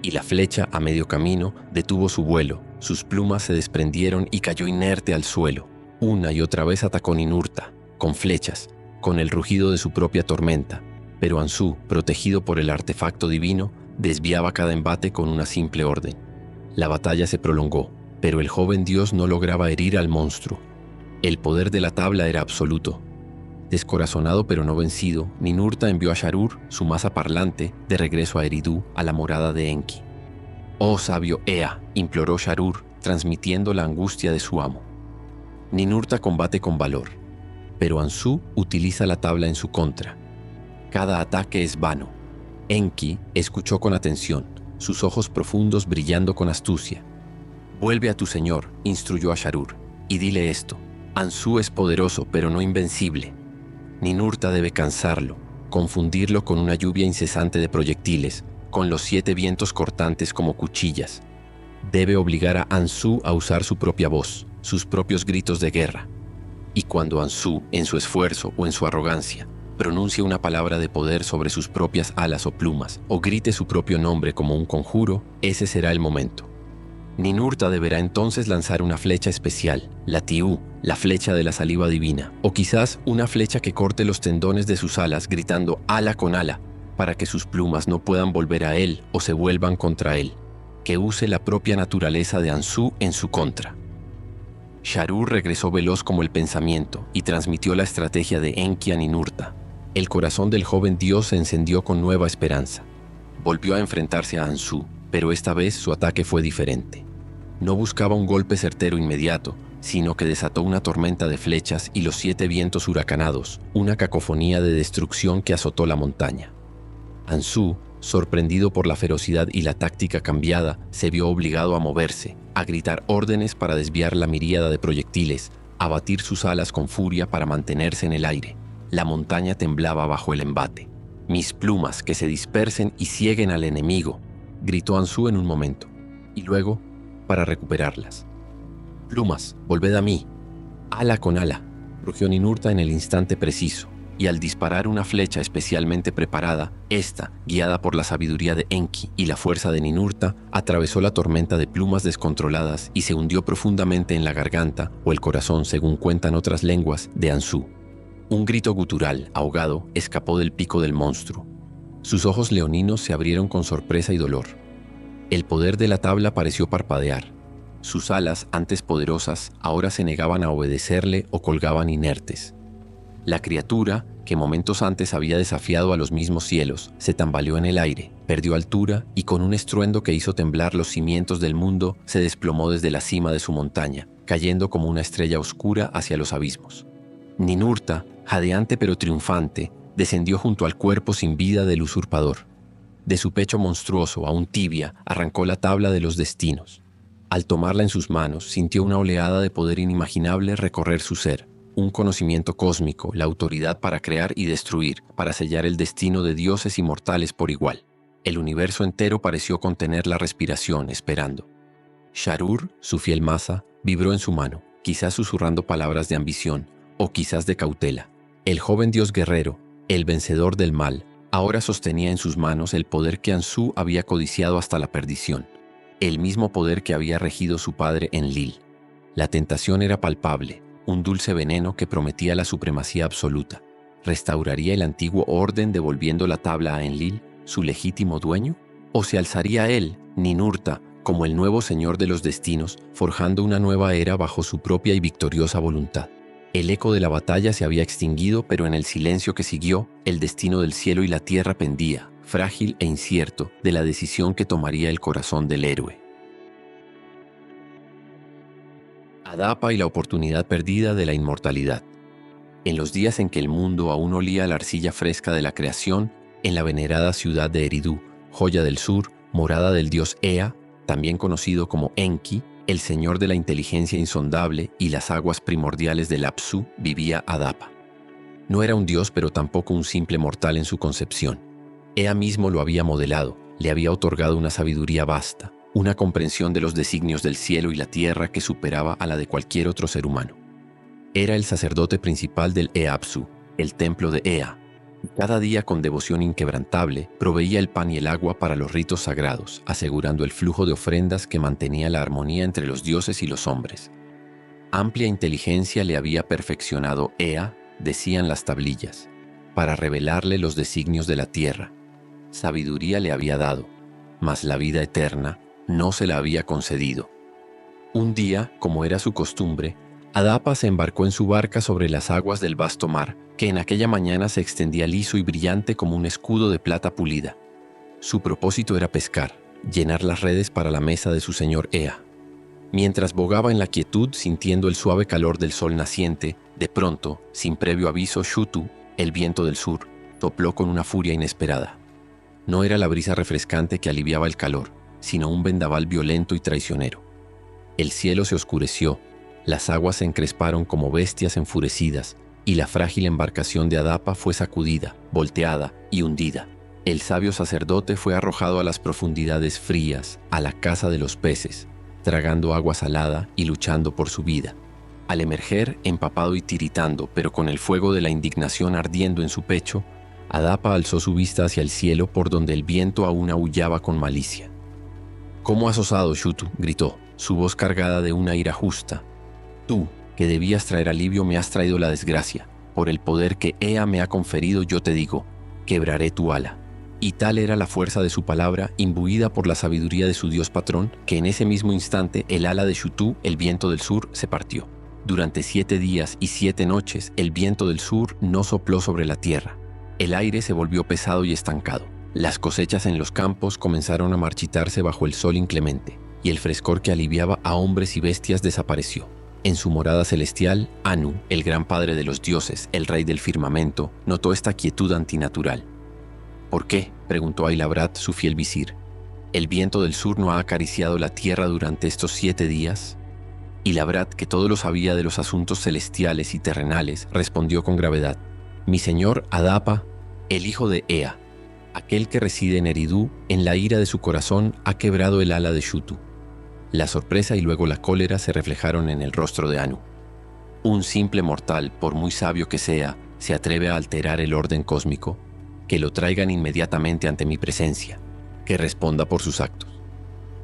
Y la flecha, a medio camino, detuvo su vuelo, sus plumas se desprendieron y cayó inerte al suelo. Una y otra vez atacó Ninurta, con flechas, con el rugido de su propia tormenta, pero Anzú, protegido por el artefacto divino, desviaba cada embate con una simple orden. La batalla se prolongó, pero el joven dios no lograba herir al monstruo. El poder de la tabla era absoluto. Descorazonado pero no vencido, Ninurta envió a Sharur, su maza parlante, de regreso a Eridu, a la morada de Enki. «Oh sabio Ea», imploró Sharur, transmitiendo la angustia de su amo. Ninurta combate con valor, pero Anzú utiliza la tabla en su contra. Cada ataque es vano. Enki escuchó con atención, sus ojos profundos brillando con astucia. «Vuelve a tu señor», instruyó a Sharur, «y dile esto. Anzú es poderoso, pero no invencible. Ninurta debe cansarlo, confundirlo con una lluvia incesante de proyectiles, con los 7 vientos cortantes como cuchillas. Debe obligar a Anzú a usar su propia voz, sus propios gritos de guerra. Y cuando Anzú, en su esfuerzo o en su arrogancia, pronuncie una palabra de poder sobre sus propias alas o plumas, o grite su propio nombre como un conjuro, ese será el momento. Ninurta deberá entonces lanzar una flecha especial, la Tiú, la flecha de la saliva divina, o quizás una flecha que corte los tendones de sus alas gritando ala con ala, para que sus plumas no puedan volver a él o se vuelvan contra él, que use la propia naturaleza de Anzú en su contra. Sharur regresó veloz como el pensamiento y transmitió la estrategia de Enki a Ninurta. El corazón del joven dios se encendió con nueva esperanza. Volvió a enfrentarse a Anzú, pero esta vez su ataque fue diferente. No buscaba un golpe certero inmediato, sino que desató una tormenta de flechas y los 7 vientos huracanados, una cacofonía de destrucción que azotó la montaña. Anzú, sorprendido por la ferocidad y la táctica cambiada, se vio obligado a moverse, a gritar órdenes para desviar la miríada de proyectiles, a batir sus alas con furia para mantenerse en el aire. La montaña temblaba bajo el embate. «Mis plumas, que se dispersen y cieguen al enemigo», gritó Ansú en un momento, y luego, para recuperarlas. «Plumas, volved a mí». «Ala con ala», rugió Ninurta en el instante preciso, y al disparar una flecha especialmente preparada, esta, guiada por la sabiduría de Enki y la fuerza de Ninurta, atravesó la tormenta de plumas descontroladas y se hundió profundamente en la garganta o el corazón, según cuentan otras lenguas, de Ansú. Un grito gutural, ahogado, escapó del pico del monstruo. Sus ojos leoninos se abrieron con sorpresa y dolor. El poder de la tabla pareció parpadear. Sus alas, antes poderosas, ahora se negaban a obedecerle o colgaban inertes. La criatura, que momentos antes había desafiado a los mismos cielos, se tambaleó en el aire, perdió altura y con un estruendo que hizo temblar los cimientos del mundo, se desplomó desde la cima de su montaña, cayendo como una estrella oscura hacia los abismos. Ninurta, jadeante pero triunfante, descendió junto al cuerpo sin vida del usurpador. De su pecho monstruoso, aún tibia, arrancó la tabla de los destinos. Al tomarla en sus manos, sintió una oleada de poder inimaginable recorrer su ser. Un conocimiento cósmico, la autoridad para crear y destruir, para sellar el destino de dioses y mortales por igual. El universo entero pareció contener la respiración, esperando. Sharur, su fiel masa, vibró en su mano, quizás susurrando palabras de ambición, o quizás de cautela. El joven dios guerrero, el vencedor del mal, ahora sostenía en sus manos el poder que Ansú había codiciado hasta la perdición, el mismo poder que había regido su padre Enlil. La tentación era palpable, un dulce veneno que prometía la supremacía absoluta. ¿Restauraría el antiguo orden devolviendo la tabla a Enlil, su legítimo dueño? ¿O se alzaría él, Ninurta, como el nuevo señor de los destinos, forjando una nueva era bajo su propia y victoriosa voluntad? El eco de la batalla se había extinguido, pero en el silencio que siguió, el destino del cielo y la tierra pendía, frágil e incierto, de la decisión que tomaría el corazón del héroe. Adapa y la oportunidad perdida de la inmortalidad. En los días en que el mundo aún olía a la arcilla fresca de la creación, en la venerada ciudad de Eridu, joya del sur, morada del dios Ea, también conocido como Enki, el señor de la inteligencia insondable y las aguas primordiales del Apsu, vivía Adapa. No era un dios, pero tampoco un simple mortal en su concepción. Ea mismo lo había modelado, le había otorgado una sabiduría vasta, una comprensión de los designios del cielo y la tierra que superaba a la de cualquier otro ser humano. Era el sacerdote principal del Ea-Apsu, el templo de Ea. Cada día, con devoción inquebrantable, proveía el pan y el agua para los ritos sagrados, asegurando el flujo de ofrendas que mantenía la armonía entre los dioses y los hombres. Amplia inteligencia le había perfeccionado Ea, decían las tablillas, para revelarle los designios de la tierra. Sabiduría le había dado, mas la vida eterna no se la había concedido. Un día, como era su costumbre, Adapa se embarcó en su barca sobre las aguas del vasto mar, que en aquella mañana se extendía liso y brillante como un escudo de plata pulida. Su propósito era pescar, llenar las redes para la mesa de su señor Ea. Mientras bogaba en la quietud, sintiendo el suave calor del sol naciente, de pronto, sin previo aviso, Shutu, el viento del sur, sopló con una furia inesperada. No era la brisa refrescante que aliviaba el calor, sino un vendaval violento y traicionero. El cielo se oscureció, las aguas se encresparon como bestias enfurecidas, y la frágil embarcación de Adapa fue sacudida, volteada y hundida. El sabio sacerdote fue arrojado a las profundidades frías, a la casa de los peces, tragando agua salada y luchando por su vida. Al emerger, empapado y tiritando, pero con el fuego de la indignación ardiendo en su pecho, Adapa alzó su vista hacia el cielo por donde el viento aún aullaba con malicia. «¿Cómo has osado, Shutu?», gritó, su voz cargada de una ira justa. «Tú, que debías traer alivio, me has traído la desgracia. Por el poder que Ea me ha conferido, yo te digo, quebraré tu ala». Y tal era la fuerza de su palabra, imbuida por la sabiduría de su dios patrón, que en ese mismo instante el ala de Shutu, el viento del sur, se partió. Durante 7 días y 7 noches, el viento del sur no sopló sobre la tierra. El aire se volvió pesado y estancado. Las cosechas en los campos comenzaron a marchitarse bajo el sol inclemente, y el frescor que aliviaba a hombres y bestias desapareció. En su morada celestial, Anu, el gran padre de los dioses, el rey del firmamento, notó esta quietud antinatural. ¿Por qué?, preguntó Ailabrat, su fiel visir. ¿El viento del sur no ha acariciado la tierra durante estos 7 días? Y Labrat, que todo lo sabía de los asuntos celestiales y terrenales, respondió con gravedad: Mi señor Adapa, el hijo de Ea, aquel que reside en Eridú, en la ira de su corazón ha quebrado el ala de Shutu. La sorpresa y luego la cólera se reflejaron en el rostro de Anu. Un simple mortal, por muy sabio que sea, se atreve a alterar el orden cósmico. Que lo traigan inmediatamente ante mi presencia, que responda por sus actos.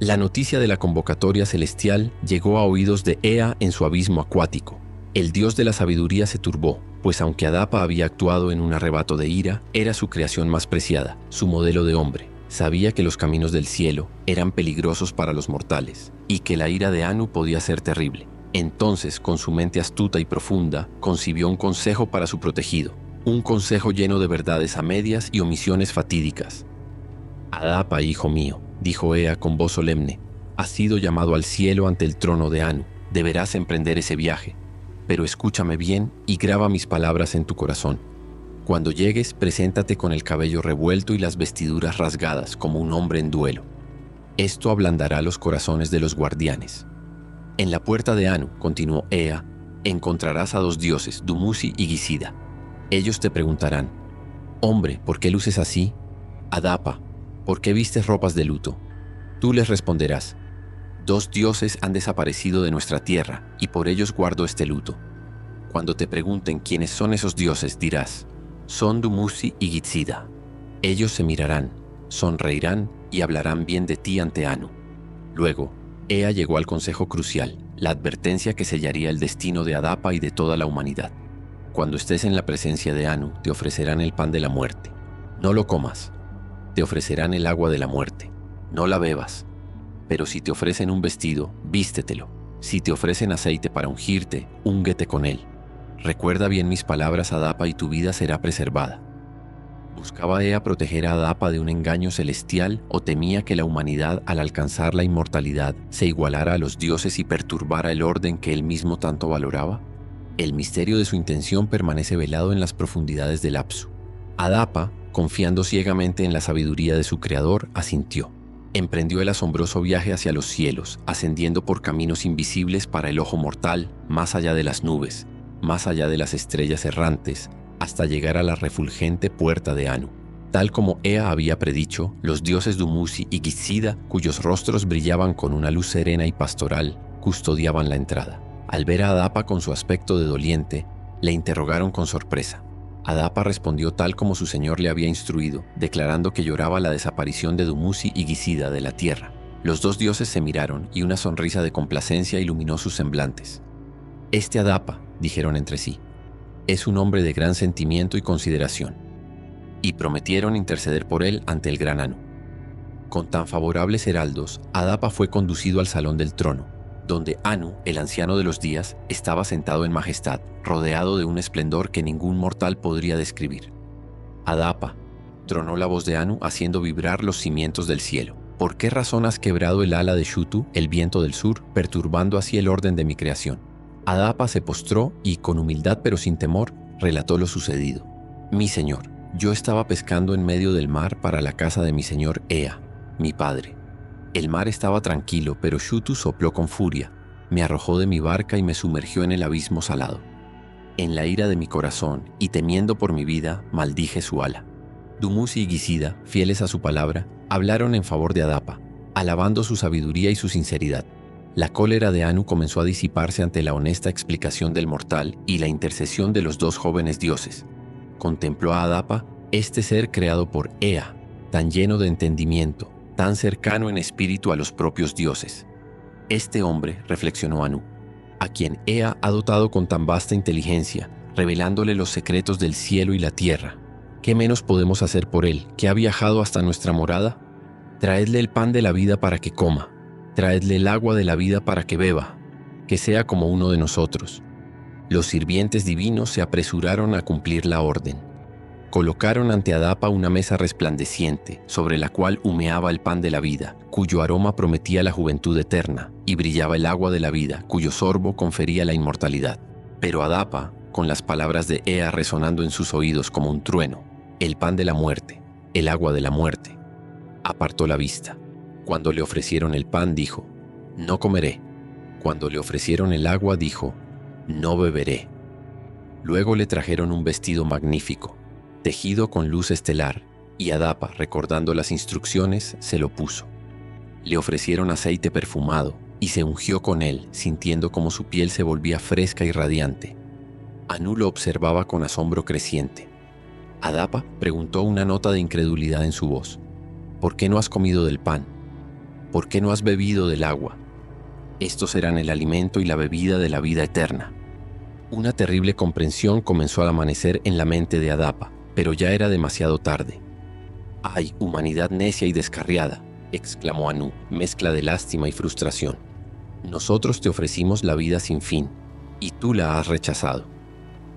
La noticia de la convocatoria celestial llegó a oídos de Ea en su abismo acuático. El dios de la sabiduría se turbó, pues aunque Adapa había actuado en un arrebato de ira, era su creación más preciada, su modelo de hombre. Sabía que los caminos del cielo eran peligrosos para los mortales, y que la ira de Anu podía ser terrible. Entonces, con su mente astuta y profunda, concibió un consejo para su protegido, un consejo lleno de verdades a medias y omisiones fatídicas. Adapa, hijo mío, dijo Ea con voz solemne, has sido llamado al cielo ante el trono de Anu, deberás emprender ese viaje, pero escúchame bien y graba mis palabras en tu corazón. Cuando llegues, preséntate con el cabello revuelto y las vestiduras rasgadas como un hombre en duelo. Esto ablandará los corazones de los guardianes. En la puerta de Anu, continuó Ea, encontrarás a 2 dioses, Dumuzi y Gisida. Ellos te preguntarán: Hombre, ¿por qué luces así? Adapa, ¿por qué vistes ropas de luto? Tú les responderás: 2 dioses han desaparecido de nuestra tierra, y por ellos guardo este luto. Cuando te pregunten quiénes son esos dioses, dirás: son Dumuzi y Gisida. Ellos se mirarán, sonreirán y hablarán bien de ti ante Anu. Luego, Ea llegó al consejo crucial, la advertencia que sellaría el destino de Adapa y de toda la humanidad. Cuando estés en la presencia de Anu, te ofrecerán el pan de la muerte. No lo comas. Te ofrecerán el agua de la muerte. No la bebas. Pero si te ofrecen un vestido, vístetelo. Si te ofrecen aceite para ungirte, únguete con él. Recuerda bien mis palabras, Adapa, y tu vida será preservada. ¿Buscaba Ea proteger a Adapa de un engaño celestial o temía que la humanidad, al alcanzar la inmortalidad, se igualara a los dioses y perturbara el orden que él mismo tanto valoraba? El misterio de su intención permanece velado en las profundidades del Apsu. Adapa, confiando ciegamente en la sabiduría de su creador, asintió. Emprendió el asombroso viaje hacia los cielos, ascendiendo por caminos invisibles para el ojo mortal, más allá de las nubes, más allá de las estrellas errantes, hasta llegar a la refulgente puerta de Anu. Tal como Ea había predicho, los dioses Dumuzi y Gisida, cuyos rostros brillaban con una luz serena y pastoral, custodiaban la entrada. Al ver a Adapa con su aspecto de doliente, le interrogaron con sorpresa. Adapa respondió tal como su señor le había instruido, declarando que lloraba la desaparición de Dumuzi y Gisida de la tierra. Los 2 dioses se miraron y una sonrisa de complacencia iluminó sus semblantes. Este Adapa, dijeron entre sí, es un hombre de gran sentimiento y consideración. Y prometieron interceder por él ante el gran Anu. Con tan favorables heraldos, Adapa fue conducido al salón del trono, donde Anu, el anciano de los días, estaba sentado en majestad, rodeado de un esplendor que ningún mortal podría describir. Adapa, tronó la voz de Anu haciendo vibrar los cimientos del cielo. ¿Por qué razón has quebrado el ala de Shutu, el viento del sur, perturbando así el orden de mi creación? Adapa se postró y, con humildad pero sin temor, relató lo sucedido. Mi señor, yo estaba pescando en medio del mar para la casa de mi señor Ea, mi padre. El mar estaba tranquilo, pero Shutu sopló con furia, me arrojó de mi barca y me sumergió en el abismo salado. En la ira de mi corazón, y temiendo por mi vida, maldije su ala. Dumuzi y Gisida, fieles a su palabra, hablaron en favor de Adapa, alabando su sabiduría y su sinceridad. La cólera de Anu comenzó a disiparse ante la honesta explicación del mortal y la intercesión de los 2 jóvenes dioses. Contempló a Adapa, este ser creado por Ea, tan lleno de entendimiento, tan cercano en espíritu a los propios dioses. Este hombre, reflexionó Anu, a quien Ea ha dotado con tan vasta inteligencia, revelándole los secretos del cielo y la tierra. ¿Qué menos podemos hacer por él, que ha viajado hasta nuestra morada? Traedle el pan de la vida para que coma, traedle el agua de la vida para que beba, que sea como uno de nosotros. Los sirvientes divinos se apresuraron a cumplir la orden. Colocaron ante Adapa una mesa resplandeciente, sobre la cual humeaba el pan de la vida, cuyo aroma prometía la juventud eterna, y brillaba el agua de la vida, cuyo sorbo confería la inmortalidad. Pero Adapa, con las palabras de Ea resonando en sus oídos como un trueno, el pan de la muerte, el agua de la muerte. Apartó la vista. Cuando le ofrecieron el pan, dijo, no comeré. Cuando le ofrecieron el agua, dijo, no beberé. Luego le trajeron un vestido magnífico, tejido con luz estelar, y Adapa, recordando las instrucciones, se lo puso. Le ofrecieron aceite perfumado, y se ungió con él, sintiendo como su piel se volvía fresca y radiante. Anu lo observaba con asombro creciente. Adapa preguntó una nota de incredulidad en su voz. ¿Por qué no has comido del pan? ¿Por qué no has bebido del agua? Estos serán el alimento y la bebida de la vida eterna. Una terrible comprensión comenzó al amanecer en la mente de Adapa, pero ya era demasiado tarde. ¡Ay, humanidad necia y descarriada!, exclamó Anu, mezcla de lástima y frustración. Nosotros te ofrecimos la vida sin fin, y tú la has rechazado.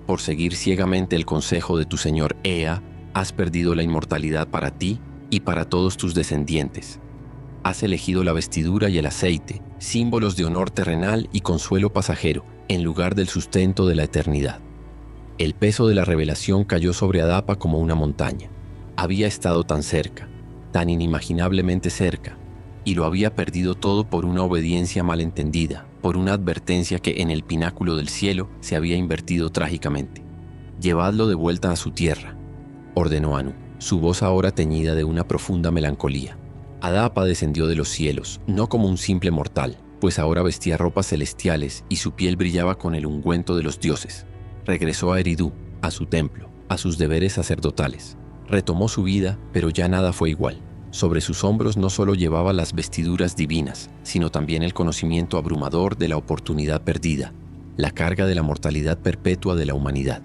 Por seguir ciegamente el consejo de tu señor Ea, has perdido la inmortalidad para ti y para todos tus descendientes. Has elegido la vestidura y el aceite, símbolos de honor terrenal y consuelo pasajero, en lugar del sustento de la eternidad. El peso de la revelación cayó sobre Adapa como una montaña. Había estado tan cerca, tan inimaginablemente cerca, y lo había perdido todo por una obediencia malentendida, por una advertencia que en el pináculo del cielo se había invertido trágicamente. «Llevadlo de vuelta a su tierra», ordenó Anu, su voz ahora teñida de una profunda melancolía. Adapa descendió de los cielos, no como un simple mortal, pues ahora vestía ropas celestiales y su piel brillaba con el ungüento de los dioses. Regresó a Eridu, a su templo, a sus deberes sacerdotales. Retomó su vida, pero ya nada fue igual. Sobre sus hombros no solo llevaba las vestiduras divinas, sino también el conocimiento abrumador de la oportunidad perdida, la carga de la mortalidad perpetua de la humanidad.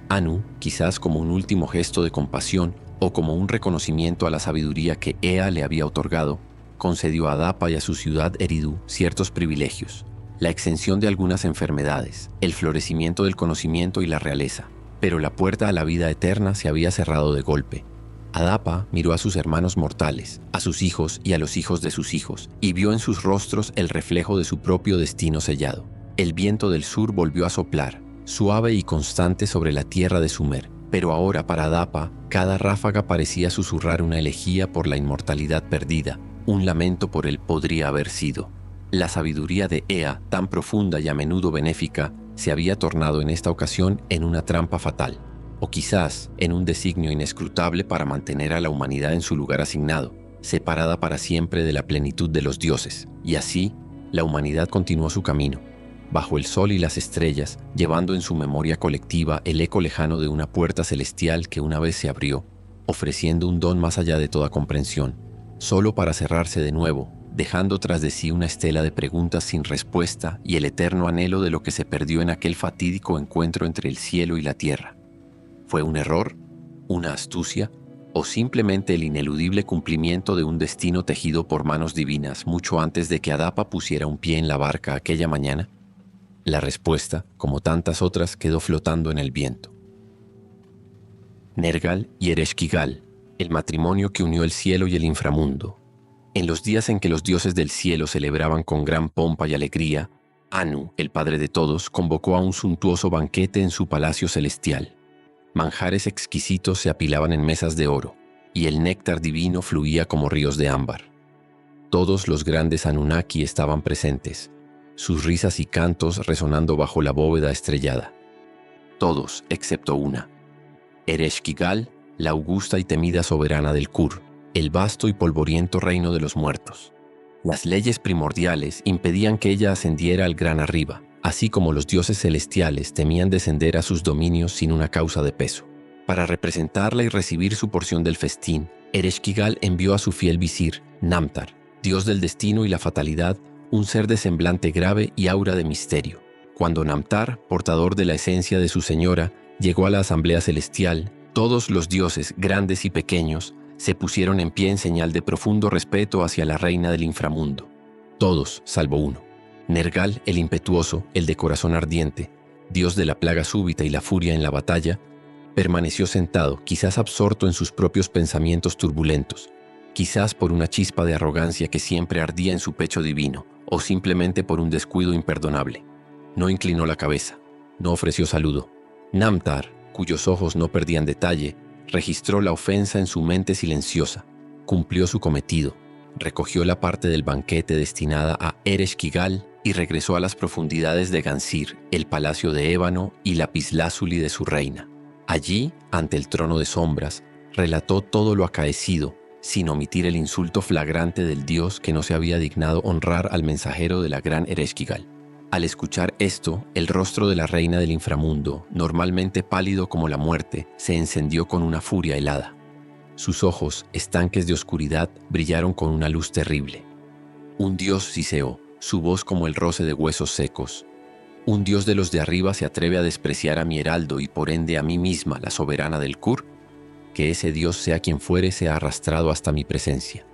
Anu, quizás como un último gesto de compasión o como un reconocimiento a la sabiduría que Ea le había otorgado, concedió a Adapa y a su ciudad Eridu ciertos privilegios, la exención de algunas enfermedades, el florecimiento del conocimiento y la realeza, pero la puerta a la vida eterna se había cerrado de golpe. Adapa miró a sus hermanos mortales, a sus hijos y a los hijos de sus hijos, y vio en sus rostros el reflejo de su propio destino sellado. El viento del sur volvió a soplar, suave y constante sobre la tierra de Sumer, pero ahora para Adapa, cada ráfaga parecía susurrar una elegía por la inmortalidad perdida, un lamento por el podría haber sido. La sabiduría de Ea, tan profunda y a menudo benéfica, se había tornado en esta ocasión en una trampa fatal, o quizás en un designio inescrutable para mantener a la humanidad en su lugar asignado, separada para siempre de la plenitud de los dioses. Y así, la humanidad continuó su camino, bajo el sol y las estrellas, llevando en su memoria colectiva el eco lejano de una puerta celestial que una vez se abrió, ofreciendo un don más allá de toda comprensión, solo para cerrarse de nuevo, dejando tras de sí una estela de preguntas sin respuesta y el eterno anhelo de lo que se perdió en aquel fatídico encuentro entre el cielo y la tierra. ¿Fue un error? ¿Una astucia? ¿O simplemente el ineludible cumplimiento de un destino tejido por manos divinas mucho antes de que Adapa pusiera un pie en la barca aquella mañana? La respuesta, como tantas otras, quedó flotando en el viento. Nergal y Ereshkigal, el matrimonio que unió el cielo y el inframundo. En los días en que los dioses del cielo celebraban con gran pompa y alegría, Anu, el padre de todos, convocó a un suntuoso banquete en su palacio celestial. Manjares exquisitos se apilaban en mesas de oro, y el néctar divino fluía como ríos de ámbar. Todos los grandes Anunnaki estaban presentes, sus risas y cantos resonando bajo la bóveda estrellada. Todos, excepto una. Ereshkigal, la augusta y temida soberana del Kur, el vasto y polvoriento reino de los muertos. Las leyes primordiales impedían que ella ascendiera al gran arriba, así como los dioses celestiales temían descender a sus dominios sin una causa de peso. Para representarla y recibir su porción del festín, Ereshkigal envió a su fiel visir, Namtar, dios del destino y la fatalidad, un ser de semblante grave y aura de misterio. Cuando Namtar, portador de la esencia de su señora, llegó a la asamblea celestial, todos los dioses, grandes y pequeños, se pusieron en pie en señal de profundo respeto hacia la reina del inframundo. Todos, salvo uno. Nergal, el impetuoso, el de corazón ardiente, dios de la plaga súbita y la furia en la batalla, permaneció sentado, quizás absorto en sus propios pensamientos turbulentos, quizás por una chispa de arrogancia que siempre ardía en su pecho divino, o simplemente por un descuido imperdonable. No inclinó la cabeza, no ofreció saludo. Namtar, cuyos ojos no perdían detalle, Registró la ofensa en su mente silenciosa, cumplió su cometido, recogió la parte del banquete destinada a Ereshkigal y regresó a las profundidades de Gansir, el palacio de ébano y lapislázuli de su reina. Allí, ante el trono de sombras, relató todo lo acaecido, sin omitir el insulto flagrante del dios que no se había dignado honrar al mensajero de la gran Ereshkigal. Al escuchar esto, el rostro de la reina del inframundo, normalmente pálido como la muerte, se encendió con una furia helada. Sus ojos, estanques de oscuridad, brillaron con una luz terrible. Un dios siseó, su voz como el roce de huesos secos. ¿Un dios de los de arriba se atreve a despreciar a mi heraldo y por ende a mí misma, la soberana del Kur? Que ese dios, sea quien fuere, sea arrastrado hasta mi presencia.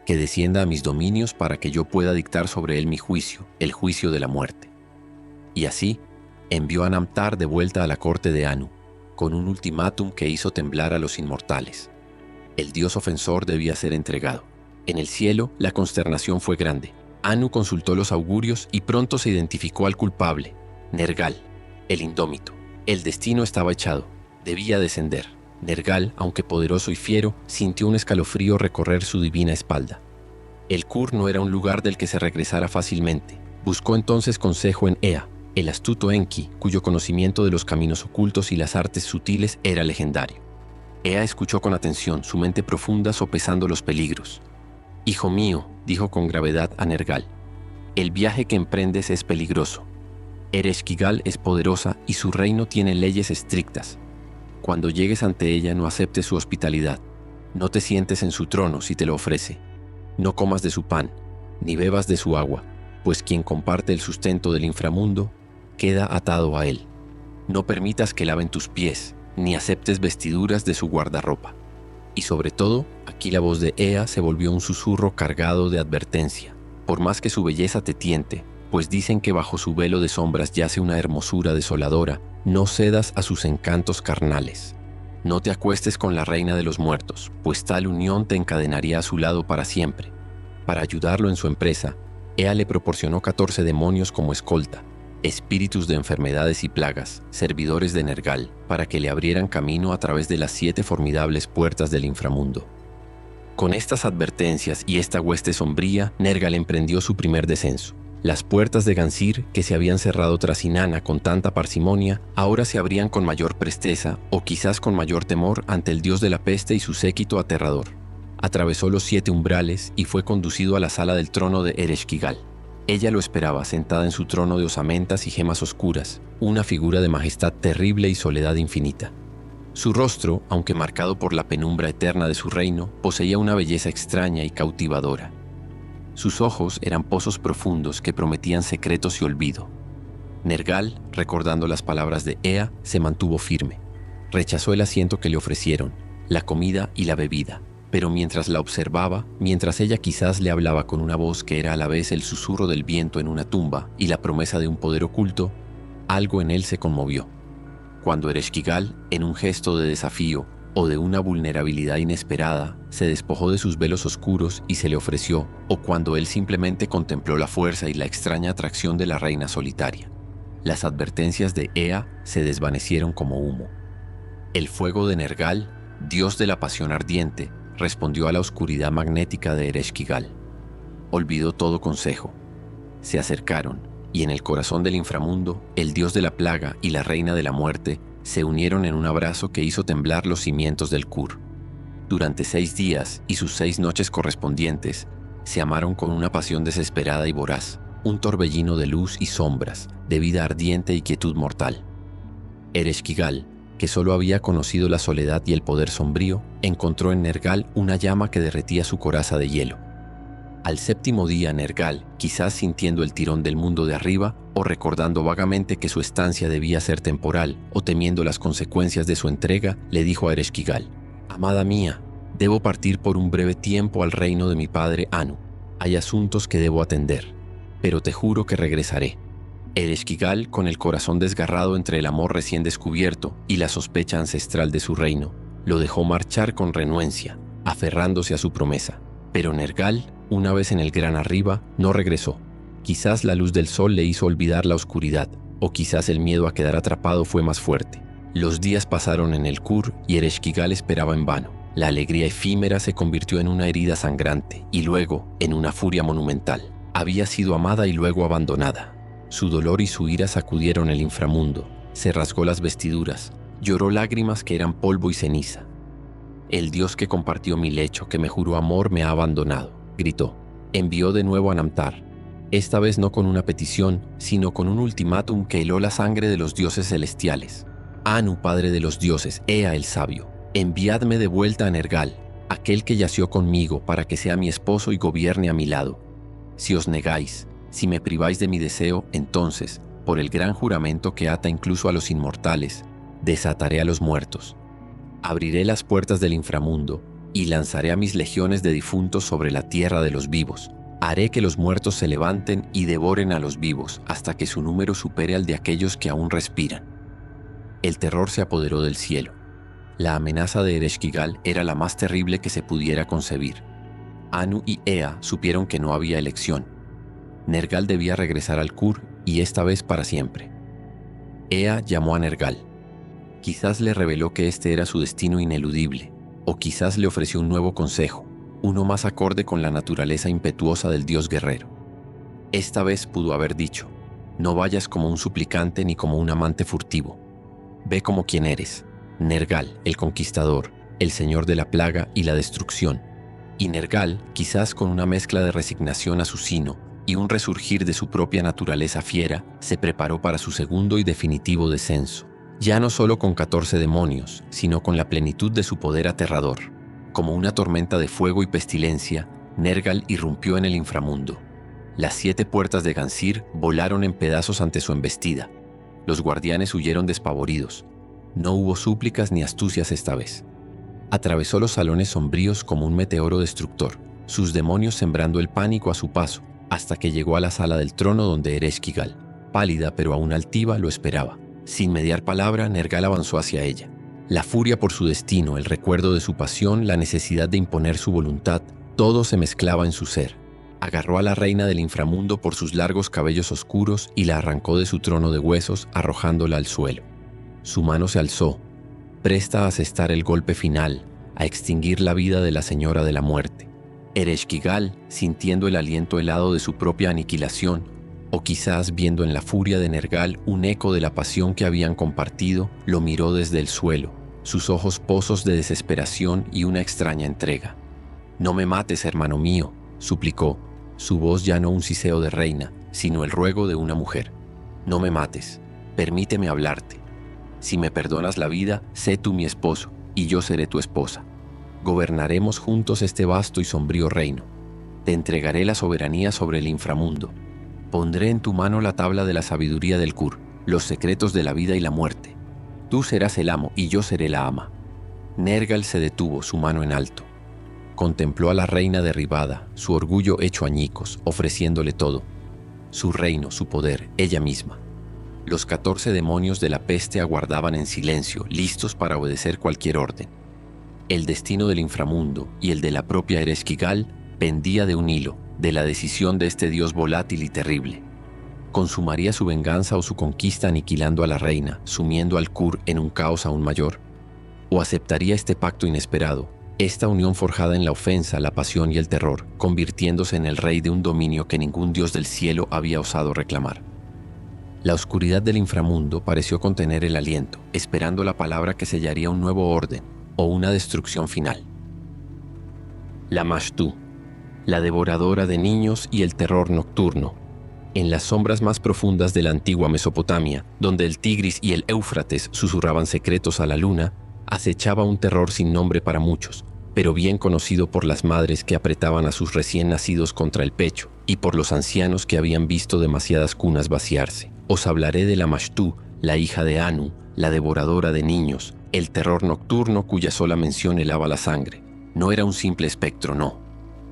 Que descienda a mis dominios para que yo pueda dictar sobre él mi juicio, el juicio de la muerte. Y así, envió a Namtar de vuelta a la corte de Anu, con un ultimátum que hizo temblar a los inmortales. El dios ofensor debía ser entregado. En el cielo, la consternación fue grande. Anu consultó los augurios y pronto se identificó al culpable, Nergal, el indómito. El destino estaba echado, debía descender. Nergal, aunque poderoso y fiero, sintió un escalofrío recorrer su divina espalda. El Kur no era un lugar del que se regresara fácilmente. Buscó entonces consejo en Ea, el astuto Enki, cuyo conocimiento de los caminos ocultos y las artes sutiles era legendario. Ea escuchó con atención, su mente profunda sopesando los peligros. «Hijo mío», dijo con gravedad a Nergal, «el viaje que emprendes es peligroso. Ereshkigal es poderosa y su reino tiene leyes estrictas. Cuando llegues ante ella, no aceptes su hospitalidad. No te sientes en su trono si te lo ofrece. No comas de su pan, ni bebas de su agua, pues quien comparte el sustento del inframundo queda atado a él. No permitas que laven tus pies, ni aceptes vestiduras de su guardarropa». Y sobre todo, aquí la voz de Ea se volvió un susurro cargado de advertencia. Por más que su belleza te tiente, pues dicen que bajo su velo de sombras yace una hermosura desoladora, no cedas a sus encantos carnales. No te acuestes con la reina de los muertos, pues tal unión te encadenaría a su lado para siempre. Para ayudarlo en su empresa, Ea le proporcionó 14 demonios como escolta, espíritus de enfermedades y plagas, servidores de Nergal, para que le abrieran camino a través de las 7 formidables puertas del inframundo. Con estas advertencias y esta hueste sombría, Nergal emprendió su primer descenso. Las puertas de Gansir, que se habían cerrado tras Inanna con tanta parsimonia, ahora se abrían con mayor presteza o quizás con mayor temor ante el dios de la peste y su séquito aterrador. Atravesó los 7 umbrales y fue conducido a la sala del trono de Ereshkigal. Ella lo esperaba sentada en su trono de osamentas y gemas oscuras, una figura de majestad terrible y soledad infinita. Su rostro, aunque marcado por la penumbra eterna de su reino, poseía una belleza extraña y cautivadora. Sus ojos eran pozos profundos que prometían secretos y olvido. Nergal, recordando las palabras de Ea, se mantuvo firme. Rechazó el asiento que le ofrecieron, la comida y la bebida. Pero mientras la observaba, mientras ella quizás le hablaba con una voz que era a la vez el susurro del viento en una tumba y la promesa de un poder oculto, algo en él se conmovió. Cuando Ereshkigal, en un gesto de desafío o de una vulnerabilidad inesperada, se despojó de sus velos oscuros y se le ofreció, o cuando él simplemente contempló la fuerza y la extraña atracción de la reina solitaria. Las advertencias de Ea se desvanecieron como humo. El fuego de Nergal, dios de la pasión ardiente, respondió a la oscuridad magnética de Ereshkigal. Olvidó todo consejo. Se acercaron, y en el corazón del inframundo, el dios de la plaga y la reina de la muerte se unieron en un abrazo que hizo temblar los cimientos del Kur. Durante 6 días y sus 6 noches correspondientes, se amaron con una pasión desesperada y voraz, un torbellino de luz y sombras, de vida ardiente y quietud mortal. Ereshkigal, que solo había conocido la soledad y el poder sombrío, encontró en Nergal una llama que derretía su coraza de hielo. Al 7º día, Nergal, quizás sintiendo el tirón del mundo de arriba, o recordando vagamente que su estancia debía ser temporal, o temiendo las consecuencias de su entrega, le dijo a Ereshkigal: «Amada mía, debo partir por un breve tiempo al reino de mi padre Anu. Hay asuntos que debo atender, pero te juro que regresaré». Ereshkigal, con el corazón desgarrado entre el amor recién descubierto y la sospecha ancestral de su reino, lo dejó marchar con renuencia, aferrándose a su promesa. Pero Nergal, una vez en el gran arriba, no regresó. Quizás la luz del sol le hizo olvidar la oscuridad, o quizás el miedo a quedar atrapado fue más fuerte. Los días pasaron en el Kur y Ereshkigal esperaba en vano. La alegría efímera se convirtió en una herida sangrante y luego en una furia monumental. Había sido amada y luego abandonada. Su dolor y su ira sacudieron el inframundo. Se rasgó las vestiduras, lloró lágrimas que eran polvo y ceniza. El Dios que compartió mi lecho, que me juró amor, me ha abandonado, gritó. Envió de nuevo a Namtar, esta vez no con una petición, sino con un ultimátum que heló la sangre de los dioses celestiales. Anu, padre de los dioses, Ea el sabio, enviadme de vuelta a Nergal, aquel que yació conmigo, para que sea mi esposo y gobierne a mi lado. Si os negáis, si me priváis de mi deseo, entonces, por el gran juramento que ata incluso a los inmortales, desataré a los muertos. Abriré las puertas del inframundo y lanzaré a mis legiones de difuntos sobre la tierra de los vivos. Haré que los muertos se levanten y devoren a los vivos hasta que su número supere al de aquellos que aún respiran. El terror se apoderó del cielo. La amenaza de Ereshkigal era la más terrible que se pudiera concebir. Anu y Ea supieron que no había elección. Nergal debía regresar al Kur y esta vez para siempre. Ea llamó a Nergal. Quizás le reveló que este era su destino ineludible, o quizás le ofreció un nuevo consejo, uno más acorde con la naturaleza impetuosa del dios guerrero. Esta vez pudo haber dicho, no vayas como un suplicante ni como un amante furtivo. Ve como quien eres, Nergal, el conquistador, el señor de la plaga y la destrucción. Y Nergal, quizás con una mezcla de resignación a su sino y un resurgir de su propia naturaleza fiera, se preparó para su segundo y definitivo descenso. Ya no solo con 14 demonios, sino con la plenitud de su poder aterrador. Como una tormenta de fuego y pestilencia, Nergal irrumpió en el inframundo. Las 7 puertas de Gansir volaron en pedazos ante su embestida. Los guardianes huyeron despavoridos. No hubo súplicas ni astucias esta vez. Atravesó los salones sombríos como un meteoro destructor, sus demonios sembrando el pánico a su paso, hasta que llegó a la sala del trono donde Ereshkigal, pálida pero aún altiva, lo esperaba. Sin mediar palabra, Nergal avanzó hacia ella. La furia por su destino, el recuerdo de su pasión, la necesidad de imponer su voluntad, todo se mezclaba en su ser. Agarró a la reina del inframundo por sus largos cabellos oscuros y la arrancó de su trono de huesos, arrojándola al suelo. Su mano se alzó, presta a asestar el golpe final, a extinguir la vida de la señora de la muerte. Ereshkigal, sintiendo el aliento helado de su propia aniquilación, o quizás viendo en la furia de Nergal un eco de la pasión que habían compartido, lo miró desde el suelo, sus ojos pozos de desesperación y una extraña entrega. «No me mates, hermano mío», suplicó, su voz ya no un siseo de reina, sino el ruego de una mujer. «No me mates, permíteme hablarte. Si me perdonas la vida, sé tú mi esposo, y yo seré tu esposa. Gobernaremos juntos este vasto y sombrío reino. Te entregaré la soberanía sobre el inframundo. Pondré en tu mano la tabla de la sabiduría del Kur, los secretos de la vida y la muerte. Tú serás el amo y yo seré la ama». Nergal se detuvo, su mano en alto. Contempló a la reina derribada, su orgullo hecho añicos, ofreciéndole todo. Su reino, su poder, ella misma. Los 14 demonios de la peste aguardaban en silencio, listos para obedecer cualquier orden. El destino del inframundo y el de la propia Ereshkigal pendía de un hilo, de la decisión de este dios volátil y terrible. ¿Consumaría su venganza o su conquista aniquilando a la reina, sumiendo al Kur en un caos aún mayor? ¿O aceptaría este pacto inesperado, esta unión forjada en la ofensa, la pasión y el terror, convirtiéndose en el rey de un dominio que ningún dios del cielo había osado reclamar? La oscuridad del inframundo pareció contener el aliento, esperando la palabra que sellaría un nuevo orden o una destrucción final. La Mashtu, la devoradora de niños y el terror nocturno. En las sombras más profundas de la antigua Mesopotamia, donde el Tigris y el Éufrates susurraban secretos a la luna, acechaba un terror sin nombre para muchos, pero bien conocido por las madres que apretaban a sus recién nacidos contra el pecho y por los ancianos que habían visto demasiadas cunas vaciarse. Os hablaré de la Mashtu, la hija de Anu, la devoradora de niños, el terror nocturno cuya sola mención helaba la sangre. No era un simple espectro, no.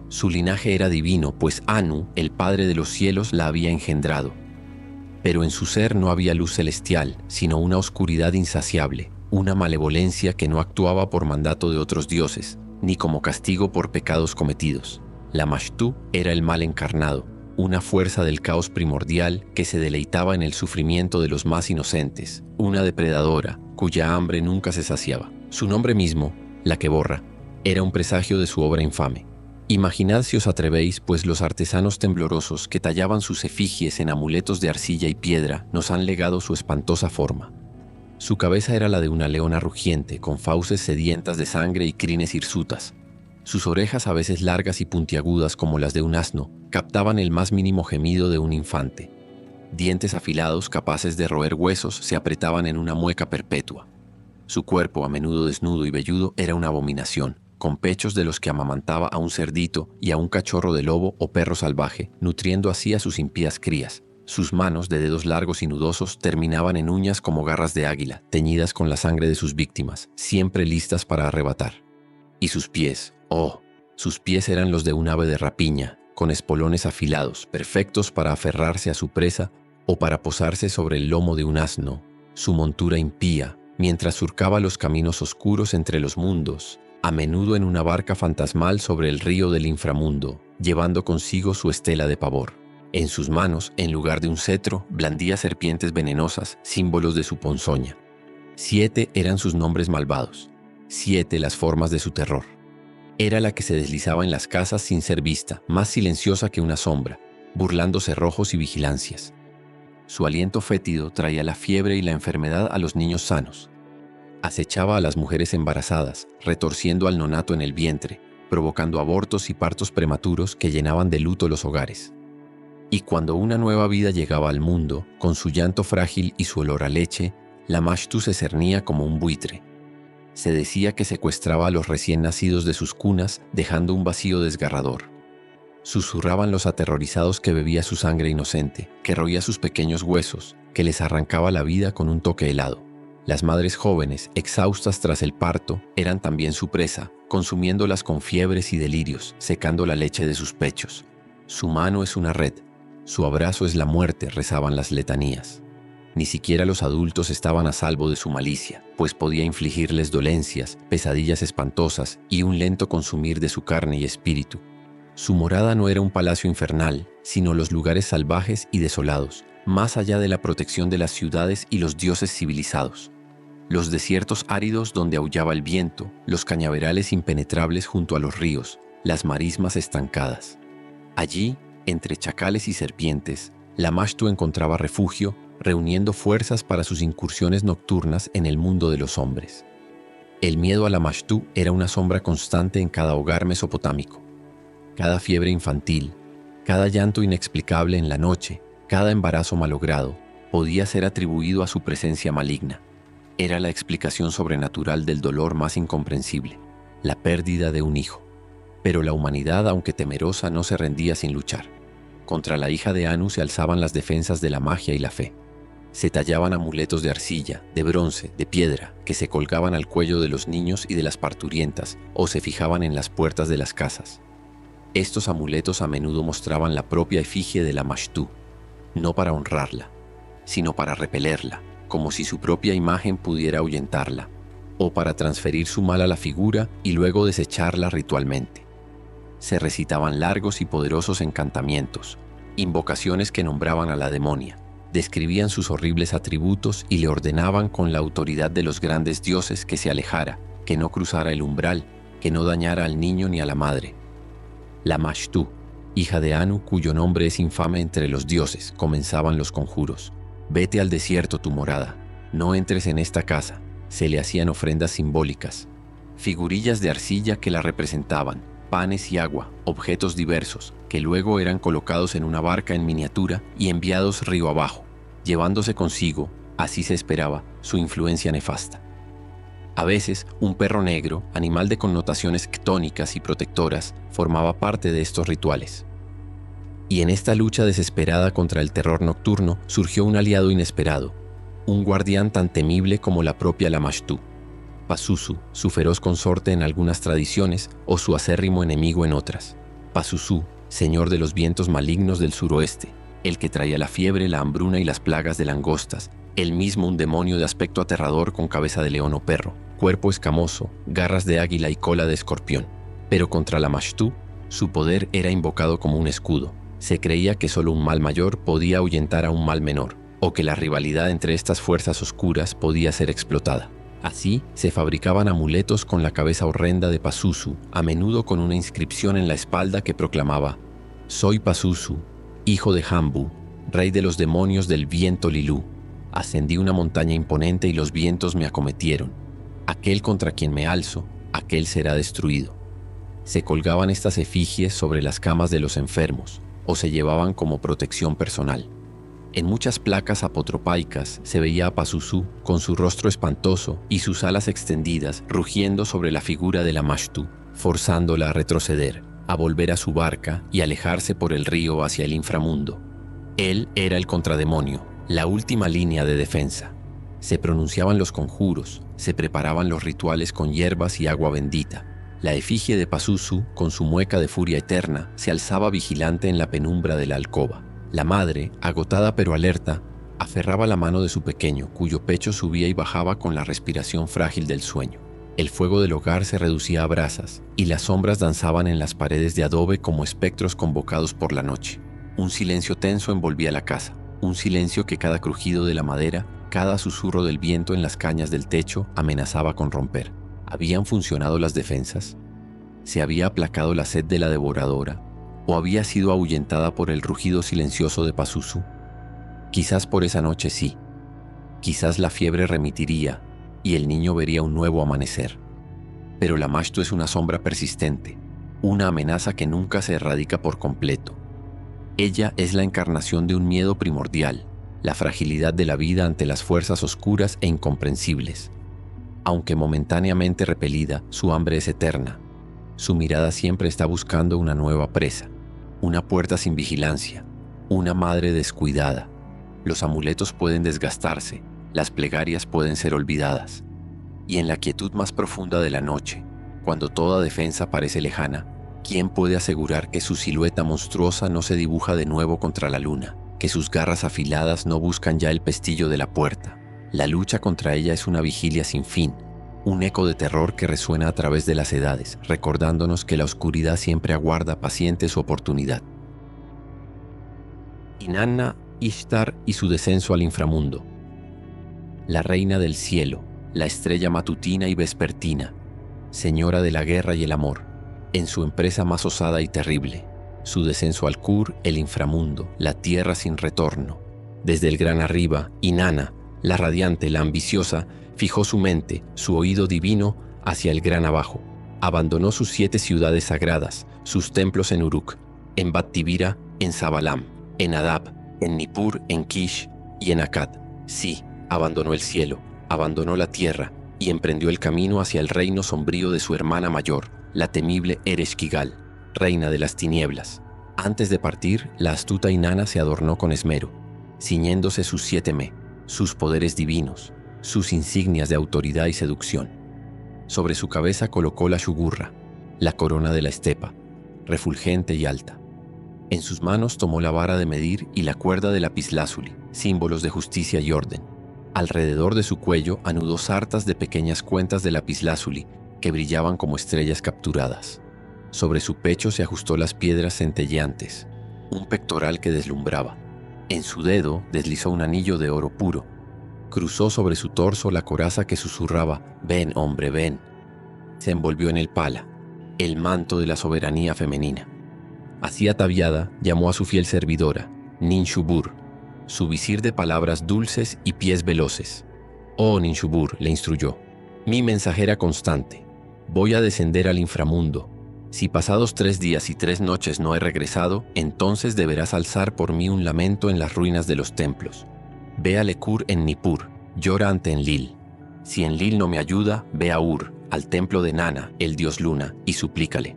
Su linaje era divino, pues Anu, el Padre de los cielos, la había engendrado. Pero en su ser no había luz celestial, sino una oscuridad insaciable, una malevolencia que no actuaba por mandato de otros dioses, ni como castigo por pecados cometidos. La Mashtu era el mal encarnado, una fuerza del caos primordial que se deleitaba en el sufrimiento de los más inocentes, una depredadora, cuya hambre nunca se saciaba. Su nombre mismo, la que borra, era un presagio de su obra infame. Imaginad si os atrevéis, pues los artesanos temblorosos que tallaban sus efigies en amuletos de arcilla y piedra nos han legado su espantosa forma. Su cabeza era la de una leona rugiente, con fauces sedientas de sangre y crines hirsutas. Sus orejas, a veces largas y puntiagudas como las de un asno, captaban el más mínimo gemido de un infante. Dientes afilados capaces de roer huesos se apretaban en una mueca perpetua. Su cuerpo, a menudo desnudo y velludo, era una abominación, con pechos de los que amamantaba a un cerdito y a un cachorro de lobo o perro salvaje, nutriendo así a sus impías crías. Sus manos, de dedos largos y nudosos, terminaban en uñas como garras de águila, teñidas con la sangre de sus víctimas, siempre listas para arrebatar. Y sus pies, oh, sus pies eran los de un ave de rapiña, con espolones afilados, perfectos para aferrarse a su presa o para posarse sobre el lomo de un asno. Su montura impía, mientras surcaba los caminos oscuros entre los mundos, a menudo en una barca fantasmal sobre el río del inframundo, llevando consigo su estela de pavor. En sus manos, en lugar de un cetro, blandía serpientes venenosas, símbolos de su ponzoña. 7 eran sus nombres malvados, 7 las formas de su terror. Era la que se deslizaba en las casas sin ser vista, más silenciosa que una sombra, burlando cerrojos y vigilancias. Su aliento fétido traía la fiebre y la enfermedad a los niños sanos. Acechaba a las mujeres embarazadas, retorciendo al nonato en el vientre, provocando abortos y partos prematuros que llenaban de luto los hogares. Y cuando una nueva vida llegaba al mundo, con su llanto frágil y su olor a leche, la Mashtu se cernía como un buitre. Se decía que secuestraba a los recién nacidos de sus cunas, dejando un vacío desgarrador. Susurraban los aterrorizados que bebía su sangre inocente, que roía sus pequeños huesos, que les arrancaba la vida con un toque helado. Las madres jóvenes, exhaustas tras el parto, eran también su presa, consumiéndolas con fiebres y delirios, secando la leche de sus pechos. Su mano es una red, su abrazo es la muerte, rezaban las letanías. Ni siquiera los adultos estaban a salvo de su malicia, pues podía infligirles dolencias, pesadillas espantosas y un lento consumir de su carne y espíritu. Su morada no era un palacio infernal, sino los lugares salvajes y desolados, más allá de la protección de las ciudades y los dioses civilizados. Los desiertos áridos donde aullaba el viento, los cañaverales impenetrables junto a los ríos, las marismas estancadas. Allí, entre chacales y serpientes, la Mashtu encontraba refugio, reuniendo fuerzas para sus incursiones nocturnas en el mundo de los hombres. El miedo a la Mashtu era una sombra constante en cada hogar mesopotámico. Cada fiebre infantil, cada llanto inexplicable en la noche, cada embarazo malogrado, podía ser atribuido a su presencia maligna. Era la explicación sobrenatural del dolor más incomprensible, la pérdida de un hijo. Pero la humanidad, aunque temerosa, no se rendía sin luchar. Contra la hija de Anu se alzaban las defensas de la magia y la fe. Se tallaban amuletos de arcilla, de bronce, de piedra, que se colgaban al cuello de los niños y de las parturientas, o se fijaban en las puertas de las casas. Estos amuletos a menudo mostraban la propia efigie de la Mashtu, no para honrarla, sino para repelerla, como si su propia imagen pudiera ahuyentarla, o para transferir su mal a la figura y luego desecharla ritualmente. Se recitaban largos y poderosos encantamientos, invocaciones que nombraban a la demonia, describían sus horribles atributos y le ordenaban con la autoridad de los grandes dioses que se alejara, que no cruzara el umbral, que no dañara al niño ni a la madre. La Mashtu, hija de Anu, cuyo nombre es infame entre los dioses, comenzaban los conjuros. Vete al desierto tu morada, no entres en esta casa. Se le hacían ofrendas simbólicas, figurillas de arcilla que la representaban, panes y agua, objetos diversos, que luego eran colocados en una barca en miniatura y enviados río abajo, llevándose consigo, así se esperaba, su influencia nefasta. A veces, un perro negro, animal de connotaciones ctónicas y protectoras, formaba parte de estos rituales. Y en esta lucha desesperada contra el terror nocturno surgió un aliado inesperado, un guardián tan temible como la propia Lamashtu, Pazuzu, su feroz consorte en algunas tradiciones o su acérrimo enemigo en otras. Pazuzu, señor de los vientos malignos del suroeste, el que traía la fiebre, la hambruna y las plagas de langostas, él mismo un demonio de aspecto aterrador con cabeza de león o perro, cuerpo escamoso, garras de águila y cola de escorpión. Pero contra la Mashtu, su poder era invocado como un escudo. Se creía que solo un mal mayor podía ahuyentar a un mal menor, o que la rivalidad entre estas fuerzas oscuras podía ser explotada. Así, se fabricaban amuletos con la cabeza horrenda de Pazuzu, a menudo con una inscripción en la espalda que proclamaba: «Soy Pazuzu, hijo de Jambu, rey de los demonios del viento Lilú. Ascendí una montaña imponente y los vientos me acometieron. Aquel contra quien me alzo, aquel será destruido». Se colgaban estas efigies sobre las camas de los enfermos, o se llevaban como protección personal. En muchas placas apotropaicas se veía a Pazuzu con su rostro espantoso y sus alas extendidas rugiendo sobre la figura de la Mashtu, forzándola a retroceder, a volver a su barca y alejarse por el río hacia el inframundo. Él era el contrademonio, la última línea de defensa. Se pronunciaban los conjuros, se preparaban los rituales con hierbas y agua bendita. La efigie de Pazuzu, con su mueca de furia eterna, se alzaba vigilante en la penumbra de la alcoba. La madre, agotada pero alerta, aferraba la mano de su pequeño, cuyo pecho subía y bajaba con la respiración frágil del sueño. El fuego del hogar se reducía a brasas, y las sombras danzaban en las paredes de adobe como espectros convocados por la noche. Un silencio tenso envolvía la casa, un silencio que cada crujido de la madera, cada susurro del viento en las cañas del techo amenazaba con romper. ¿Habían funcionado las defensas? ¿Se había aplacado la sed de la devoradora? ¿O había sido ahuyentada por el rugido silencioso de Pazuzu? Quizás por esa noche sí. Quizás la fiebre remitiría y el niño vería un nuevo amanecer. Pero la Mashtu es una sombra persistente, una amenaza que nunca se erradica por completo. Ella es la encarnación de un miedo primordial, la fragilidad de la vida ante las fuerzas oscuras e incomprensibles. Aunque momentáneamente repelida, su hambre es eterna. Su mirada siempre está buscando una nueva presa, una puerta sin vigilancia, una madre descuidada. Los amuletos pueden desgastarse, las plegarias pueden ser olvidadas. Y en la quietud más profunda de la noche, cuando toda defensa parece lejana, ¿quién puede asegurar que su silueta monstruosa no se dibuja de nuevo contra la luna, que sus garras afiladas no buscan ya el pestillo de la puerta? La lucha contra ella es una vigilia sin fin, un eco de terror que resuena a través de las edades, recordándonos que la oscuridad siempre aguarda paciente su oportunidad. Inanna, Ishtar y su descenso al inframundo. La reina del cielo, la estrella matutina y vespertina, señora de la guerra y el amor, en su empresa más osada y terrible, su descenso al Kur, el inframundo, la tierra sin retorno. Desde el gran arriba, Inanna, la radiante, la ambiciosa, fijó su mente, su oído divino, hacia el gran abajo. Abandonó sus 7 ciudades sagradas, sus templos en Uruk, en Bat-Tibira, en Zabalam, en Adab, en Nippur, en Kish y en Akkad. Sí, abandonó el cielo, abandonó la tierra y emprendió el camino hacia el reino sombrío de su hermana mayor, la temible Ereshkigal, reina de las tinieblas. Antes de partir, la astuta Inanna se adornó con esmero, ciñéndose sus 7 me, sus poderes divinos, sus insignias de autoridad y seducción. Sobre su cabeza colocó la shugurra, la corona de la estepa, refulgente y alta. En sus manos tomó la vara de medir y la cuerda de lapislázuli, símbolos de justicia y orden. Alrededor de su cuello anudó sartas de pequeñas cuentas de lapislázuli que brillaban como estrellas capturadas. Sobre su pecho se ajustó las piedras centelleantes, un pectoral que deslumbraba. En su dedo deslizó un anillo de oro puro. Cruzó sobre su torso la coraza que susurraba: «Ven, hombre, ven». Se envolvió en el pala, el manto de la soberanía femenina. Así ataviada, llamó a su fiel servidora, Ninshubur, su visir de palabras dulces y pies veloces. «Oh, Ninshubur», le instruyó, «mi mensajera constante, voy a descender al inframundo. Si pasados 3 días y 3 noches no he regresado, entonces deberás alzar por mí un lamento en las ruinas de los templos. Ve a Lekur en Nippur, llora ante Enlil. Si Enlil no me ayuda, ve a Ur, al templo de Nana, el dios luna, y suplícale.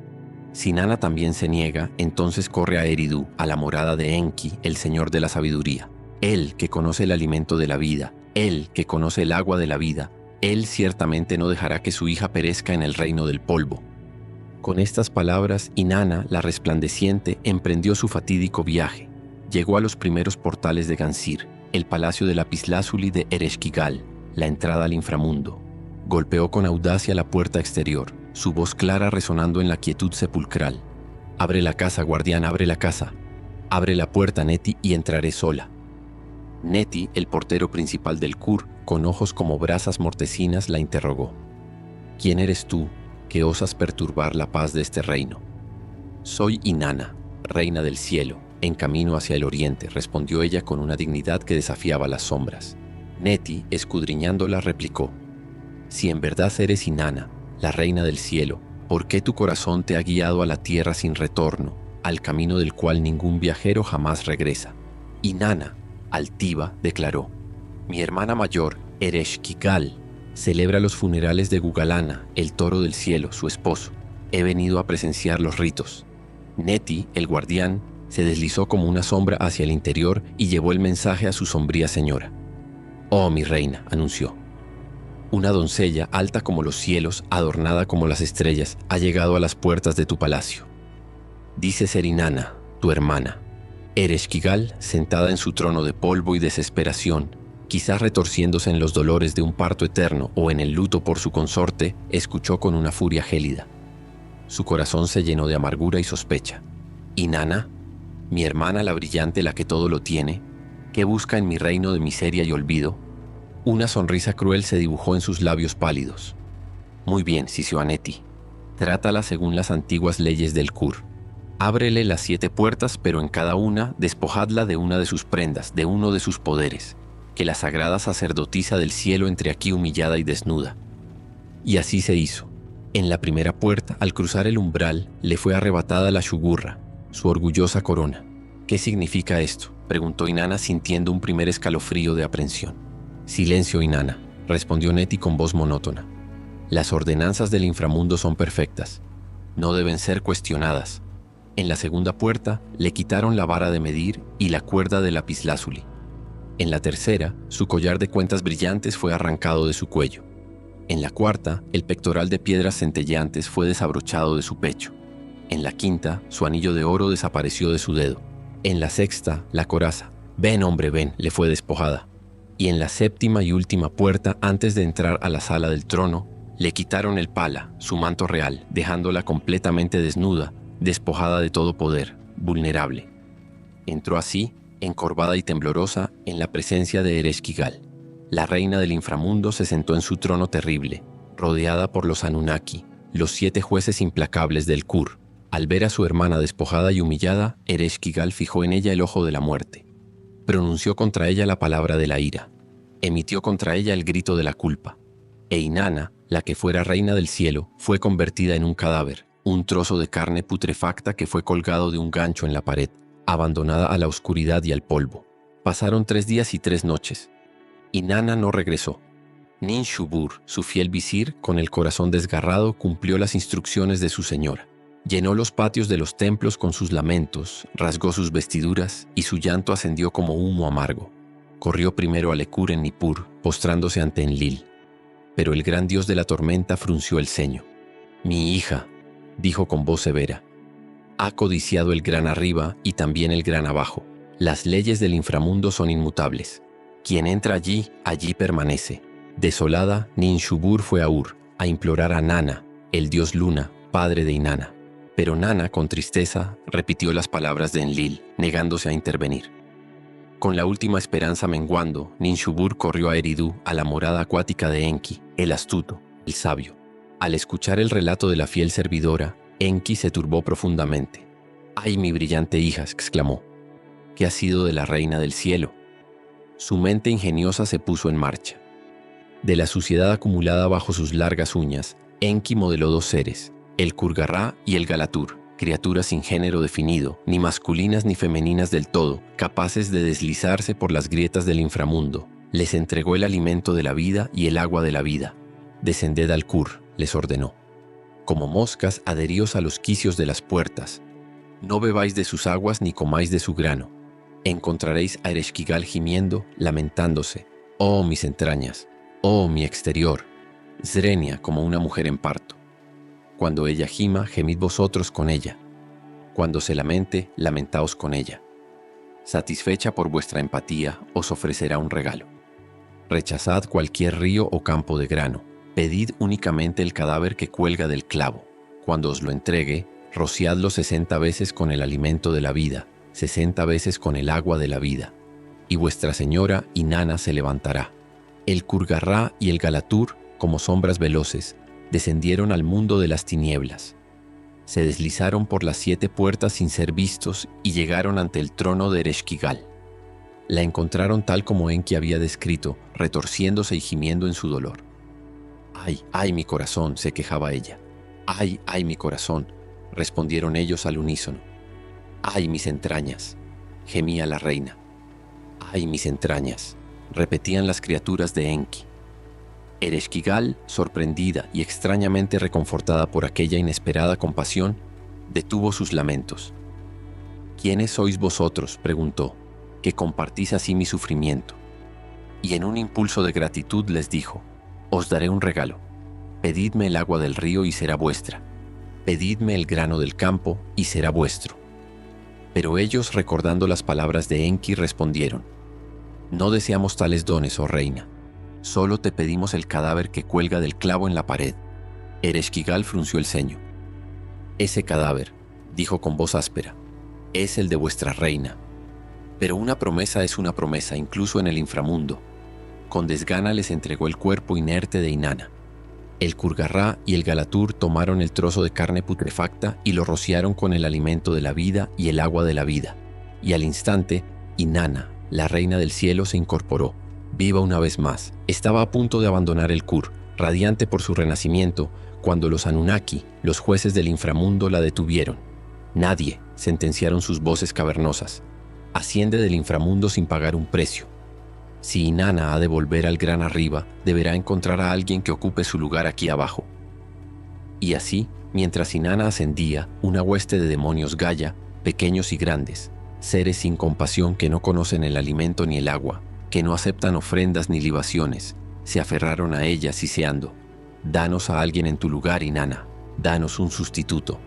Si Nana también se niega, entonces corre a Eridu, a la morada de Enki, el señor de la sabiduría. Él que conoce el alimento de la vida, él que conoce el agua de la vida, él ciertamente no dejará que su hija perezca en el reino del polvo». Con estas palabras, Inanna, la resplandeciente, emprendió su fatídico viaje. Llegó a los primeros portales de Gansir, el palacio de lapislázuli de Ereshkigal, la entrada al inframundo. Golpeó con audacia la puerta exterior, su voz clara resonando en la quietud sepulcral. «Abre la casa, guardián, abre la casa. Abre la puerta, Neti, y entraré sola». Neti, el portero principal del Kur, con ojos como brasas mortecinas, la interrogó. ¿Quién eres tú, que osas perturbar la paz de este reino? Soy Inanna, reina del cielo, en camino hacia el oriente, respondió ella con una dignidad que desafiaba las sombras. Neti, escudriñándola, replicó. Si en verdad eres Inanna, la reina del cielo, ¿por qué tu corazón te ha guiado a la tierra sin retorno, al camino del cual ningún viajero jamás regresa? Inanna, altiva, declaró. Mi hermana mayor, Ereshkigal, celebra los funerales de Gugalana, el toro del cielo, su esposo. He venido a presenciar los ritos. Neti, el guardián, se deslizó como una sombra hacia el interior y llevó el mensaje a su sombría señora. Oh, mi reina, anunció. Una doncella, alta como los cielos, adornada como las estrellas, ha llegado a las puertas de tu palacio. Dice ser Inanna, tu hermana. Ereshkigal, sentada en su trono de polvo y desesperación, quizás retorciéndose en los dolores de un parto eterno o en el luto por su consorte, escuchó con una furia gélida. Su corazón se llenó de amargura y sospecha. Inanna, mi hermana la brillante, la que todo lo tiene, ¿qué busca en mi reino de miseria y olvido? Una sonrisa cruel se dibujó en sus labios pálidos. Muy bien, sisió Neti. Trátala según las antiguas leyes del Kur. Ábrele las 7 puertas, pero en cada una despojadla de una de sus prendas, de uno de sus poderes, que la sagrada sacerdotisa del cielo entre aquí humillada y desnuda. Y así se hizo. En la primera puerta, al cruzar el umbral, le fue arrebatada la shugurra, su orgullosa corona. ¿Qué significa esto?, preguntó Inanna sintiendo un primer escalofrío de aprensión. Silencio, Inanna, respondió Neti con voz monótona. Las ordenanzas del inframundo son perfectas. No deben ser cuestionadas. En la segunda puerta le quitaron la vara de medir y la cuerda de lapislázuli. En la tercera, su collar de cuentas brillantes fue arrancado de su cuello. En la cuarta, el pectoral de piedras centelleantes fue desabrochado de su pecho. En la quinta, su anillo de oro desapareció de su dedo. En la sexta, la coraza, ven hombre, ven, le fue despojada. Y en la séptima y última puerta, antes de entrar a la sala del trono, le quitaron el pala, su manto real, dejándola completamente desnuda, despojada de todo poder, vulnerable. Entró así, encorvada y temblorosa, en la presencia de Ereshkigal. La reina del inframundo se sentó en su trono terrible, rodeada por los Anunnaki, los 7 jueces implacables del Kur. Al ver a su hermana despojada y humillada, Ereshkigal fijó en ella el ojo de la muerte. Pronunció contra ella la palabra de la ira. Emitió contra ella el grito de la culpa. E Inanna, la que fuera reina del cielo, fue convertida en un cadáver, un trozo de carne putrefacta que fue colgado de un gancho en la pared, abandonada a la oscuridad y al polvo. Pasaron 3 días y 3 noches. Inanna no regresó. Nin Shubur, su fiel visir, con el corazón desgarrado, cumplió las instrucciones de su señora. Llenó los patios de los templos con sus lamentos, rasgó sus vestiduras y su llanto ascendió como humo amargo. Corrió primero a Lekur en Nippur, postrándose ante Enlil. Pero el gran dios de la tormenta frunció el ceño. Mi hija, dijo con voz severa, ha codiciado el gran arriba y también el gran abajo. Las leyes del inframundo son inmutables. Quien entra allí, allí permanece. Desolada, Nin Shubur fue a Ur, a implorar a Nana, el dios Luna, padre de Inanna. Pero Nana, con tristeza, repitió las palabras de Enlil, negándose a intervenir. Con la última esperanza menguando, Nin Shubur corrió a Eridu, a la morada acuática de Enki, el astuto, el sabio. Al escuchar el relato de la fiel servidora, Enki se turbó profundamente. «¡Ay, mi brillante hija!», exclamó. «¿Qué ha sido de la reina del cielo?». Su mente ingeniosa se puso en marcha. De la suciedad acumulada bajo sus largas uñas, Enki modeló 2 seres, el Kurgarrá y el Galatur, criaturas sin género definido, ni masculinas ni femeninas del todo, capaces de deslizarse por las grietas del inframundo. Les entregó el alimento de la vida y el agua de la vida. «Descended al Kur», les ordenó. «Como moscas, adheríos a los quicios de las puertas. No bebáis de sus aguas ni comáis de su grano. Encontraréis a Ereshkigal gimiendo, lamentándose. Oh, mis entrañas. Oh, mi exterior. Zrenia como una mujer en parto. Cuando ella gima, gemid vosotros con ella. Cuando se lamente, lamentaos con ella. Satisfecha por vuestra empatía, os ofrecerá un regalo. Rechazad cualquier río o campo de grano. Pedid únicamente el cadáver que cuelga del clavo. Cuando os lo entregue, rociadlo 60 veces con el alimento de la vida, 60 veces con el agua de la vida. y vuestra señora Inanna se levantará. El Kurgarrá y el Galatur, como sombras veloces, descendieron al mundo de las tinieblas. Se deslizaron por las 7 puertas sin ser vistos y llegaron ante el trono de Ereshkigal. La encontraron tal como Enki había descrito, retorciéndose y gimiendo en su dolor. «¡Ay, ay, mi corazón!», se quejaba ella. «¡Ay, ay, mi corazón!», respondieron ellos al unísono. «¡Ay, mis entrañas!», gemía la reina. «¡Ay, mis entrañas!», repetían las criaturas de Enki. Ereshkigal, sorprendida y extrañamente reconfortada por aquella inesperada compasión, detuvo sus lamentos. «¿Quiénes sois vosotros?», preguntó, «que compartís así mi sufrimiento». Y en un impulso de gratitud les dijo: «Os daré un regalo. Pedidme el agua del río y será vuestra. Pedidme el grano del campo y será vuestro». Pero ellos, recordando las palabras de Enki, respondieron: «No deseamos tales dones, oh reina. Solo te pedimos el cadáver que cuelga del clavo en la pared». Ereshkigal frunció el ceño. «Ese cadáver», dijo con voz áspera, «es el de vuestra reina. Pero una promesa es una promesa, incluso en el inframundo». Con desgana les entregó el cuerpo inerte de Inanna. El Kurgarrá y el Galatur tomaron el trozo de carne putrefacta y lo rociaron con el alimento de la vida y el agua de la vida. Y al instante, Inanna, la reina del cielo, se incorporó, viva una vez más. Estaba a punto de abandonar el Kur, radiante por su renacimiento, cuando los Anunnaki, los jueces del inframundo, la detuvieron. «Nadie», sentenciaron sus voces cavernosas, «asciende del inframundo sin pagar un precio. Si Inanna ha de volver al gran arriba, deberá encontrar a alguien que ocupe su lugar aquí abajo». Y así, mientras Inanna ascendía, una hueste de demonios Gaia, pequeños y grandes, seres sin compasión que no conocen el alimento ni el agua, que no aceptan ofrendas ni libaciones, se aferraron a ella siseando: «Danos a alguien en tu lugar, Inanna, danos un sustituto».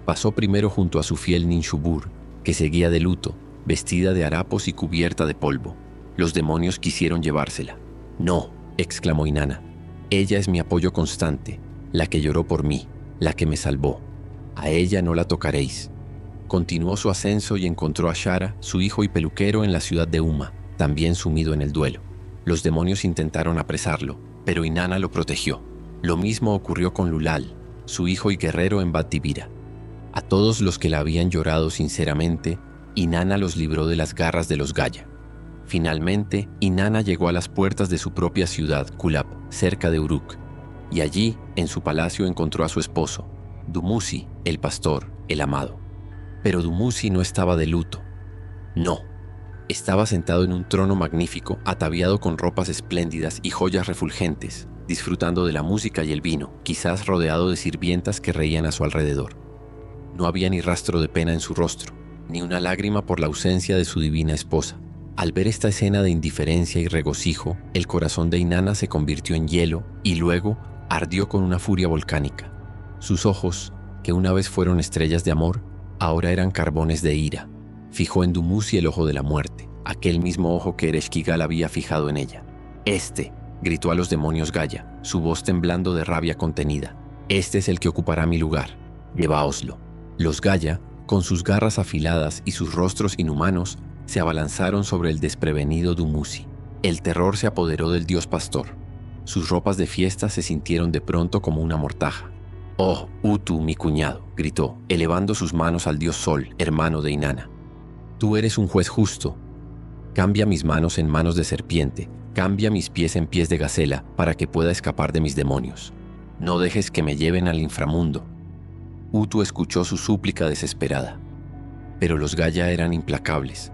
Pasó primero junto a su fiel Ninshubur, que seguía de luto, vestida de harapos y cubierta de polvo. Los demonios quisieron llevársela. «No», exclamó Inanna, «ella es mi apoyo constante, la que lloró por mí, la que me salvó. A ella no la tocaréis». Continuó su ascenso y encontró a Shara, su hijo y peluquero, en la ciudad de Uma, también sumido en el duelo. Los demonios intentaron apresarlo, pero Inanna lo protegió. Lo mismo ocurrió con Lulal, su hijo y guerrero, en Bat-Dibira. A todos los que la habían llorado sinceramente, Inanna los libró de las garras de los Gaia. Finalmente, Inanna llegó a las puertas de su propia ciudad, Kulap, cerca de Uruk, y allí, en su palacio, encontró a su esposo, Dumuzi, el pastor, el amado. Pero Dumuzi no estaba de luto. No. Estaba sentado en un trono magnífico, ataviado con ropas espléndidas y joyas refulgentes, disfrutando de la música y el vino, quizás rodeado de sirvientas que reían a su alrededor. No había ni rastro de pena en su rostro, ni una lágrima por la ausencia de su divina esposa. Al ver esta escena de indiferencia y regocijo, el corazón de Inanna se convirtió en hielo y luego ardió con una furia volcánica. Sus ojos, que una vez fueron estrellas de amor, ahora eran carbones de ira. Fijó en Dumuzi el ojo de la muerte, aquel mismo ojo que Ereshkigal había fijado en ella. «Este», gritó a los demonios Gaia, su voz temblando de rabia contenida, «este es el que ocupará mi lugar. Lleváoslo». Los Gaia, con sus garras afiladas y sus rostros inhumanos, se abalanzaron sobre el desprevenido Dumuzi. El terror se apoderó del dios pastor. Sus ropas de fiesta se sintieron de pronto como una mortaja. «Oh, Utu, mi cuñado», gritó, elevando sus manos al dios Sol, hermano de Inanna. «Tú eres un juez justo. Cambia mis manos en manos de serpiente, cambia mis pies en pies de gacela para que pueda escapar de mis demonios. No dejes que me lleven al inframundo». Utu escuchó su súplica desesperada. Pero los Gaia eran implacables,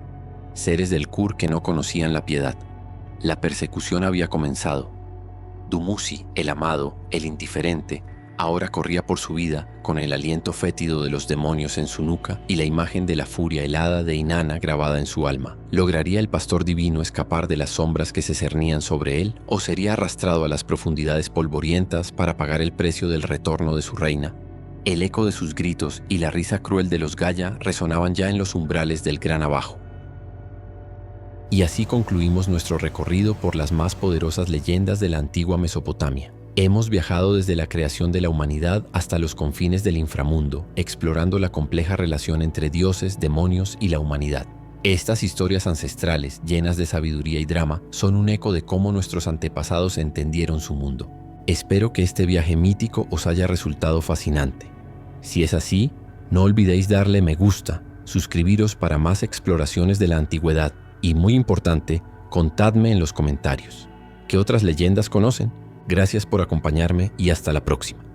seres del Kur que no conocían la piedad. La persecución había comenzado. Dumuzi, el amado, el indiferente, ahora corría por su vida con el aliento fétido de los demonios en su nuca y la imagen de la furia helada de Inanna grabada en su alma. ¿Lograría el pastor divino escapar de las sombras que se cernían sobre él, o sería arrastrado a las profundidades polvorientas para pagar el precio del retorno de su reina? El eco de sus gritos y la risa cruel de los Gaia resonaban ya en los umbrales del gran abajo. Y así concluimos nuestro recorrido por las más poderosas leyendas de la antigua Mesopotamia. Hemos viajado desde la creación de la humanidad hasta los confines del inframundo, explorando la compleja relación entre dioses, demonios y la humanidad. Estas historias ancestrales, llenas de sabiduría y drama, son un eco de cómo nuestros antepasados entendieron su mundo. Espero que este viaje mítico os haya resultado fascinante. Si es así, no olvidéis darle me gusta, suscribiros para más exploraciones de la antigüedad y, muy importante, contadme en los comentarios. ¿Qué otras leyendas conocen? Gracias por acompañarme y hasta la próxima.